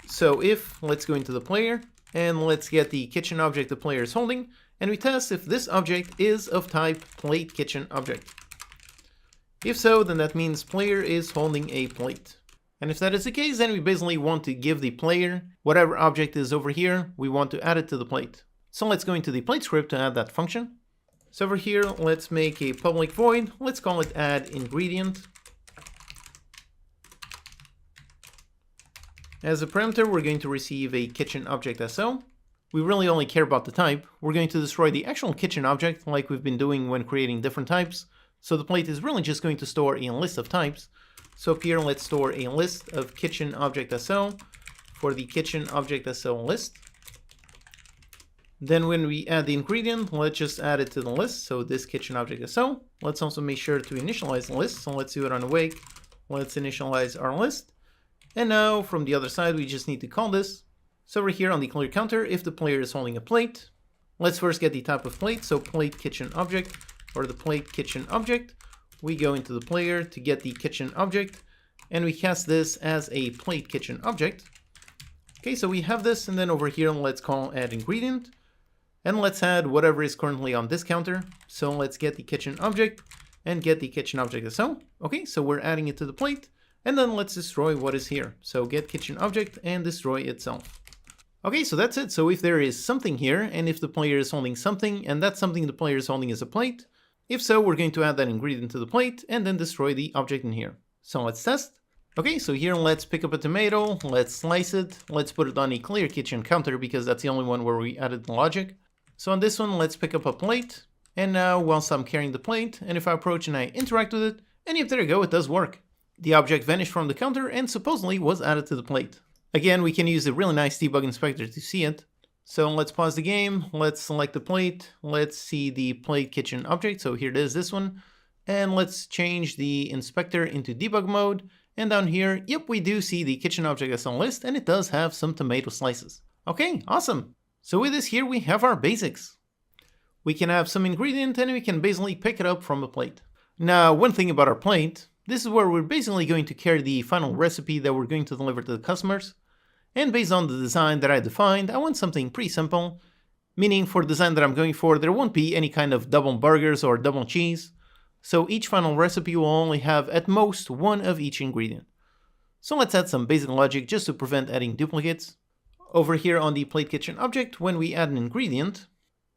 So if, let's go into the player, and let's get the kitchen object the player is holding, and we test if this object is of type plate kitchen object. If so, then that means player is holding a plate. And if that is the case, then we basically want to give the player whatever object is over here, we want to add it to the plate. So let's go into the plate script to add that function. So over here, let's make a public void, let's call it add ingredient. As a parameter, we're going to receive a kitchen object SO. We really only care about the type. We're going to destroy the actual kitchen object like we've been doing when creating different types. So the plate is really just going to store a list of types. So up here, let's store a list of kitchen object SO for the kitchen object SO list. Then when we add the ingredient, let's just add it to the list. So this kitchen object SO. Let's also make sure to initialize the list. So let's do it on awake. Let's initialize our list. And now from the other side, we just need to call this. So over here on the clear counter, if the player is holding a plate, let's first get the type of plate. So plate kitchen object, or the plate kitchen object. We go into the player to get the kitchen object, and we cast this as a plate kitchen object. Okay, so we have this, and then over here, let's call add ingredient. And let's add whatever is currently on this counter. So let's get the kitchen object and get the kitchen object SO. Okay, so we're adding it to the plate. And then let's destroy what is here. So get kitchen object and destroy itself. Okay, so that's it. So if there is something here, and if the player is holding something, and that something the player is holding is a plate, if so, we're going to add that ingredient to the plate and then destroy the object in here. So let's test. Okay, so here let's pick up a tomato, let's slice it, let's put it on a clear kitchen counter because that's the only one where we added the logic. So on this one, let's pick up a plate. And now, whilst I'm carrying the plate, and if I approach and I interact with it, and if there you go, it does work. The object vanished from the counter and supposedly was added to the plate. Again, we can use a really nice debug inspector to see it. So let's pause the game, let's select the plate, let's see the plate kitchen object, so here it is, this one. And let's change the inspector into debug mode. And down here, yep, we do see the kitchen object as on list, and it does have some tomato slices. Okay, awesome. So with this here, we have our basics. We can have some ingredient and we can basically pick it up from a plate. Now, one thing about our plate, this is where we're basically going to carry the final recipe that we're going to deliver to the customers. And based on the design that I defined, I want something pretty simple. Meaning for the design that I'm going for, there won't be any kind of double burgers or double cheese. So each final recipe will only have at most one of each ingredient. So let's add some basic logic just to prevent adding duplicates. Over here on the plate kitchen object, when we add an ingredient,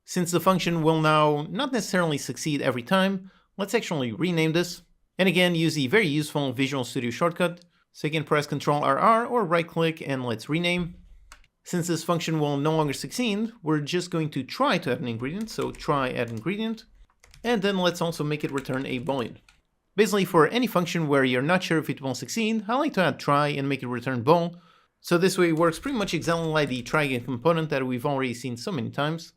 since the function will now not necessarily succeed every time, let's actually rename this. And again, use the very useful Visual Studio shortcut. So you can press Ctrl+RR or right click and let's rename. Since this function will no longer succeed, we're just going to try to add an ingredient. So try add ingredient. And then let's also make it return a boolean. Basically for any function where you're not sure if it will succeed, I like to add try and make it return bool. So this way it works pretty much exactly like the try again component that we've already seen so many times.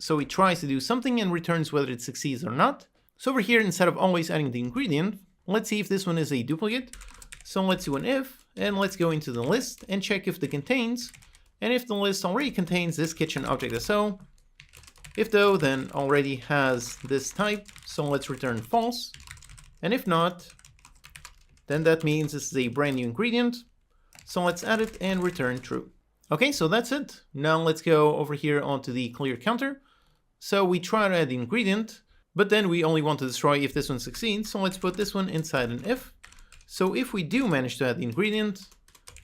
So it tries to do something and returns whether it succeeds or not. So over here, instead of always adding the ingredient, let's see if this one is a duplicate. So let's do an if, and let's go into the list and check if the contains. And if the list already contains this kitchen object SO, If though, then already has this type, so let's return false. And if not, then that means this is a brand new ingredient. So let's add it and return true. Okay, so that's it. Now let's go over here onto the clear counter. So we try to add the ingredient, but then we only want to destroy if this one succeeds. So let's put this one inside an if. So if we do manage to add the ingredient,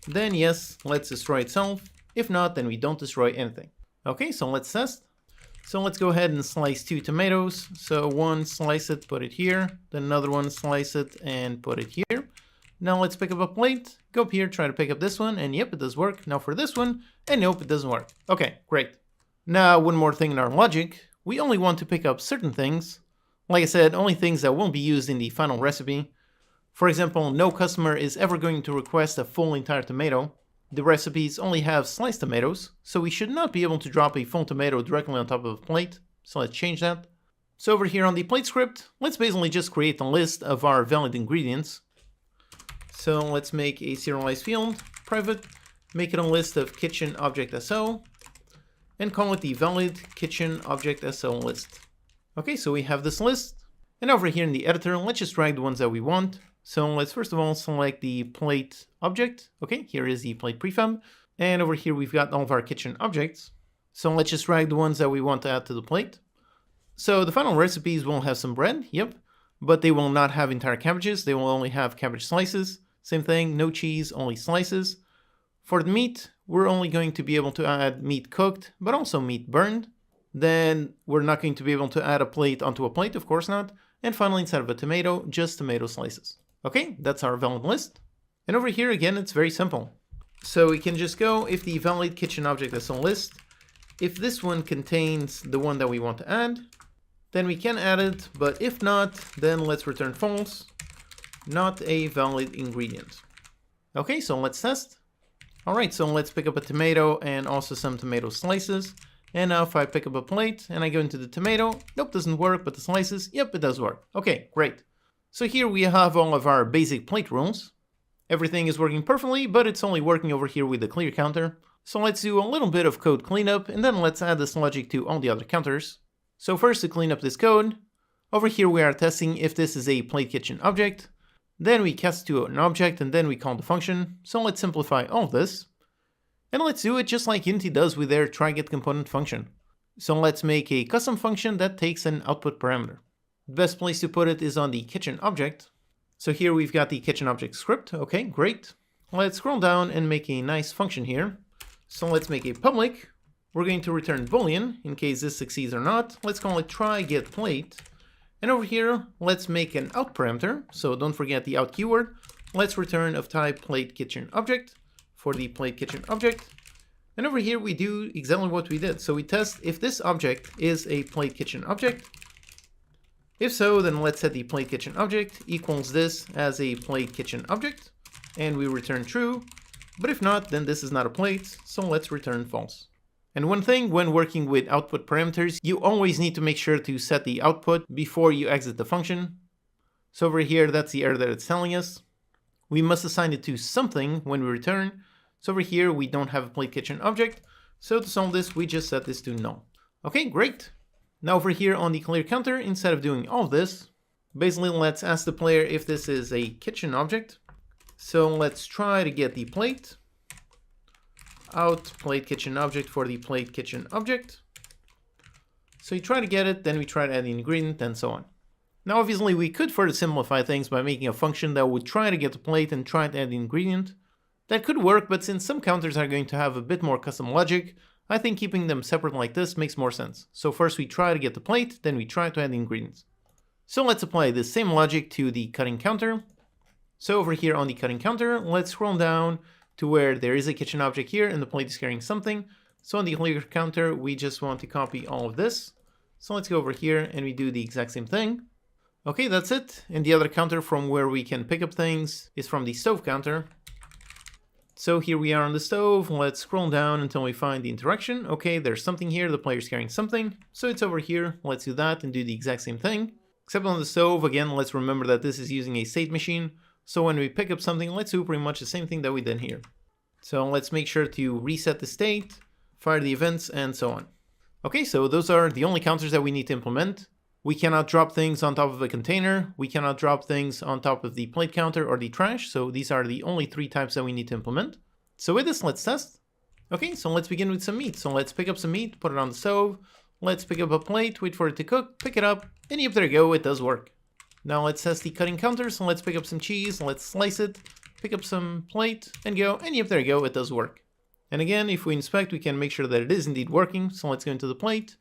then yes, let's destroy itself. If not, then we don't destroy anything. Okay, so let's test. So let's go ahead and slice 2 tomatoes. So one, slice it, put it here. Then another one, slice it and put it here. Now let's pick up a plate, go up here, try to pick up this one, and yep, it does work. Now for this one, and nope, it doesn't work. Okay, great. Now one more thing in our logic, we only want to pick up certain things. Like I said, only things that won't be used in the final recipe. For example, no customer is ever going to request a full entire tomato. The recipes only have sliced tomatoes, so we should not be able to drop a full tomato directly on top of a plate. So let's change that. So over here on the plate script, let's basically just create a list of our valid ingredients. So let's make a serialized field, private, make it a list of kitchen object SO, and call it the valid kitchen object SO list. Okay, so we have this list, and over here in the editor, let's just drag the ones that we want. So let's first of all select the plate object. Okay, here is the plate prefab, and over here we've got all of our kitchen objects. So let's just drag the ones that we want to add to the plate. So the final recipes will have some bread, yep, but they will not have entire cabbages, they will only have cabbage slices. Same thing, no cheese, only slices. For the meat, we're only going to be able to add meat cooked, but also meat burned. Then we're not going to be able to add a plate onto a plate, of course not. And finally, instead of a tomato, just tomato slices. Okay, that's our valid list. And over here, again, it's very simple. So we can just go, if the valid kitchen object is a list, if this one contains the one that we want to add, then we can add it, but if not, then let's return false. Not a valid ingredient. Okay, so let's test. Alright, so let's pick up a tomato and also some tomato slices. And now if I pick up a plate and I go into the tomato, nope, doesn't work, but the slices, yep, it does work. Okay, great. So here we have all of our basic plate rules. Everything is working perfectly, but it's only working over here with the clear counter. So let's do a little bit of code cleanup, and then let's add this logic to all the other counters. So first, to clean up this code, over here we are testing if this is a plate kitchen object. Then we cast to an object, and then we call the function. So let's simplify all of this. And let's do it just like Unity does with their tryGetComponent function. So let's make a custom function that takes an output parameter. The best place to put it is on the kitchen object. So here we've got the kitchen object script. Okay, great. Let's scroll down and make a nice function here. So let's make a public. We're going to return boolean in case this succeeds or not. Let's call it tryGetPlate. And over here, let's make an out parameter. So don't forget the out keyword. Let's return of type plate kitchen object for the plate kitchen object. And over here, we do exactly what we did. So we test if this object is a plate kitchen object. If so, then let's set the plate kitchen object equals this as a plate kitchen object. And we return true. But if not, then this is not a plate. So let's return false. And one thing when working with output parameters, you always need to make sure to set the output before you exit the function. So over here, that's the error that it's telling us. We must assign it to something when we return. So over here, we don't have a plate kitchen object. So to solve this, we just set this to null. Okay, great. Now over here on the clear counter, instead of doing all of this, basically let's ask the player if this is a kitchen object. So let's try to get the plate. Out plate kitchen object for the plate kitchen object. So you try to get it, then we try to add the ingredient, and so on. Now obviously we could further simplify things by making a function that would try to get the plate and try to add the ingredient. That could work, but since some counters are going to have a bit more custom logic, I think keeping them separate like this makes more sense. So first we try to get the plate, then we try to add the ingredients. So let's apply the same logic to the cutting counter. So over here on the cutting counter, let's scroll down to where there is a kitchen object here and the plate is carrying something. So on the clear counter, we just want to copy all of this. So let's go over here and we do the exact same thing. Okay, that's it. And the other counter from where we can pick up things is from the stove counter. So here we are on the stove. Let's scroll down until we find the interaction. Okay, there's something here. The player's carrying something. So it's over here. Let's do that and do the exact same thing. Except on the stove, again, let's remember that this is using a state machine. So when we pick up something, let's do pretty much the same thing that we did here. So let's make sure to reset the state, fire the events, and so on. Okay, so those are the only counters that we need to implement. We cannot drop things on top of a container. We cannot drop things on top of the plate counter or the trash. So these are the only 3 types that we need to implement. So with this, let's test. Okay, so let's begin with some meat. So let's pick up some meat, put it on the stove. Let's pick up a plate, wait for it to cook, pick it up, and yep, there you go, it does work. Now let's test the cutting counter. So let's pick up some cheese, let's slice it, pick up some plate, and go, and yep, there you go, it does work. And again, if we inspect, we can make sure that it is indeed working. So let's go into the plate.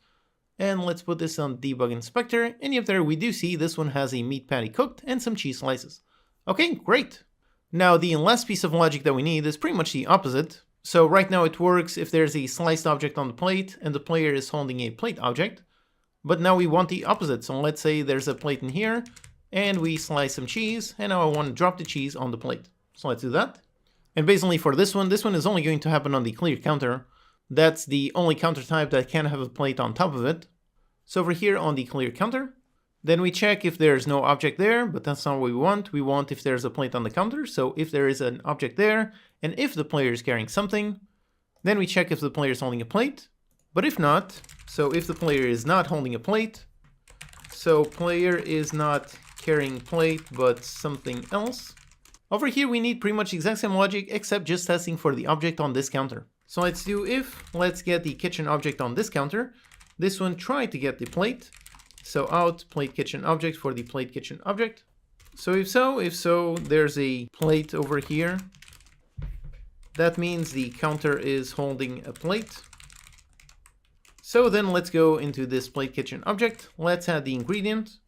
And let's put this on debug inspector, and yep, there we do see this one has a meat patty cooked and some cheese slices. Okay, great. Now the last piece of logic that we need is pretty much the opposite. So right now it works if there's a sliced object on the plate and the player is holding a plate object. But now we want the opposite. So let's say there's a plate in here and we slice some cheese, and now I want to drop the cheese on the plate. So let's do that. And basically for this one is only going to happen on the clear counter. That's the only counter type that can have a plate on top of it. So over here on the clear counter, then we check if there's no object there, but that's not what we want. We want if there's a plate on the counter. So if there is an object there, and if the player is carrying something, then we check if the player is holding a plate. But if not, so if the player is not holding a plate, so player is not carrying plate, but something else. Over here, we need pretty much the exact same logic, except just testing for the object on this counter. So let's do if, let's get the kitchen object on this counter. This one tried to get the plate. So out plate kitchen object for the plate kitchen object. So if so, there's a plate over here. That means the counter is holding a plate. So then let's go into this plate kitchen object. Let's add the ingredient.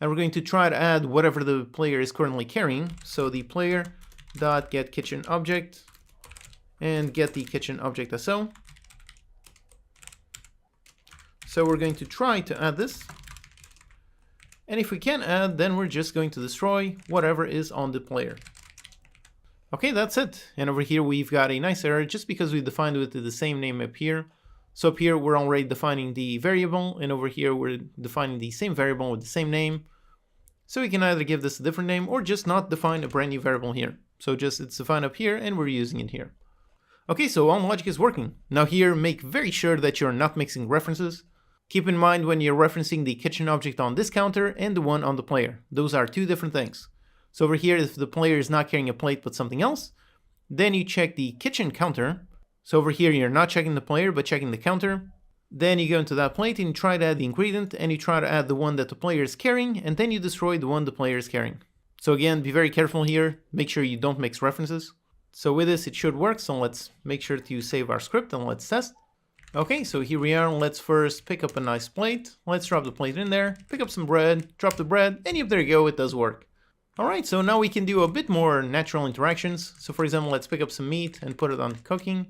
And we're going to try to add whatever the player is currently carrying. So the player dot get kitchen object and get the kitchen object as so. So we're going to try to add this. And if we can't add, then we're just going to destroy whatever is on the player. Okay, that's it. And over here, we've got a nice error just because we defined it with the same name up here. So up here, we're already defining the variable, and over here, we're defining the same variable with the same name. So we can either give this a different name or just not define a brand new variable here. So just it's defined up here and we're using it here. Okay, so all logic is working. Now here, make very sure that you're not mixing references. Keep in mind when you're referencing the kitchen object on this counter and the one on the player. Those are 2 different things. So over here, if the player is not carrying a plate but something else, then you check the kitchen counter. So over here, you're not checking the player but checking the counter. Then you go into that plate and you try to add the ingredient and you try to add the one that the player is carrying, and then you destroy the one the player is carrying. So again, be very careful here. Make sure you don't mix references. So with this, it should work. So let's make sure to save our script and let's test. Okay, so here we are. Let's first pick up a nice plate. Let's drop the plate in there, pick up some bread, drop the bread, and yep, there you go, it does work. Alright, so now we can do a bit more natural interactions. So for example, let's pick up some meat and put it on cooking.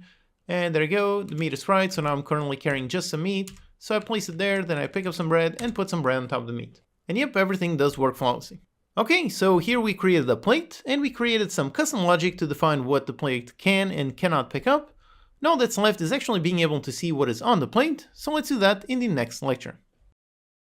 And there you go, the meat is fried, so now I'm currently carrying just some meat. So I place it there, then I pick up some bread and put some bread on top of the meat. And yep, everything does work flawlessly. Okay, so here we created a plate, and we created some custom logic to define what the plate can and cannot pick up. Now all that's left is actually being able to see what is on the plate, so let's do that in the next lecture.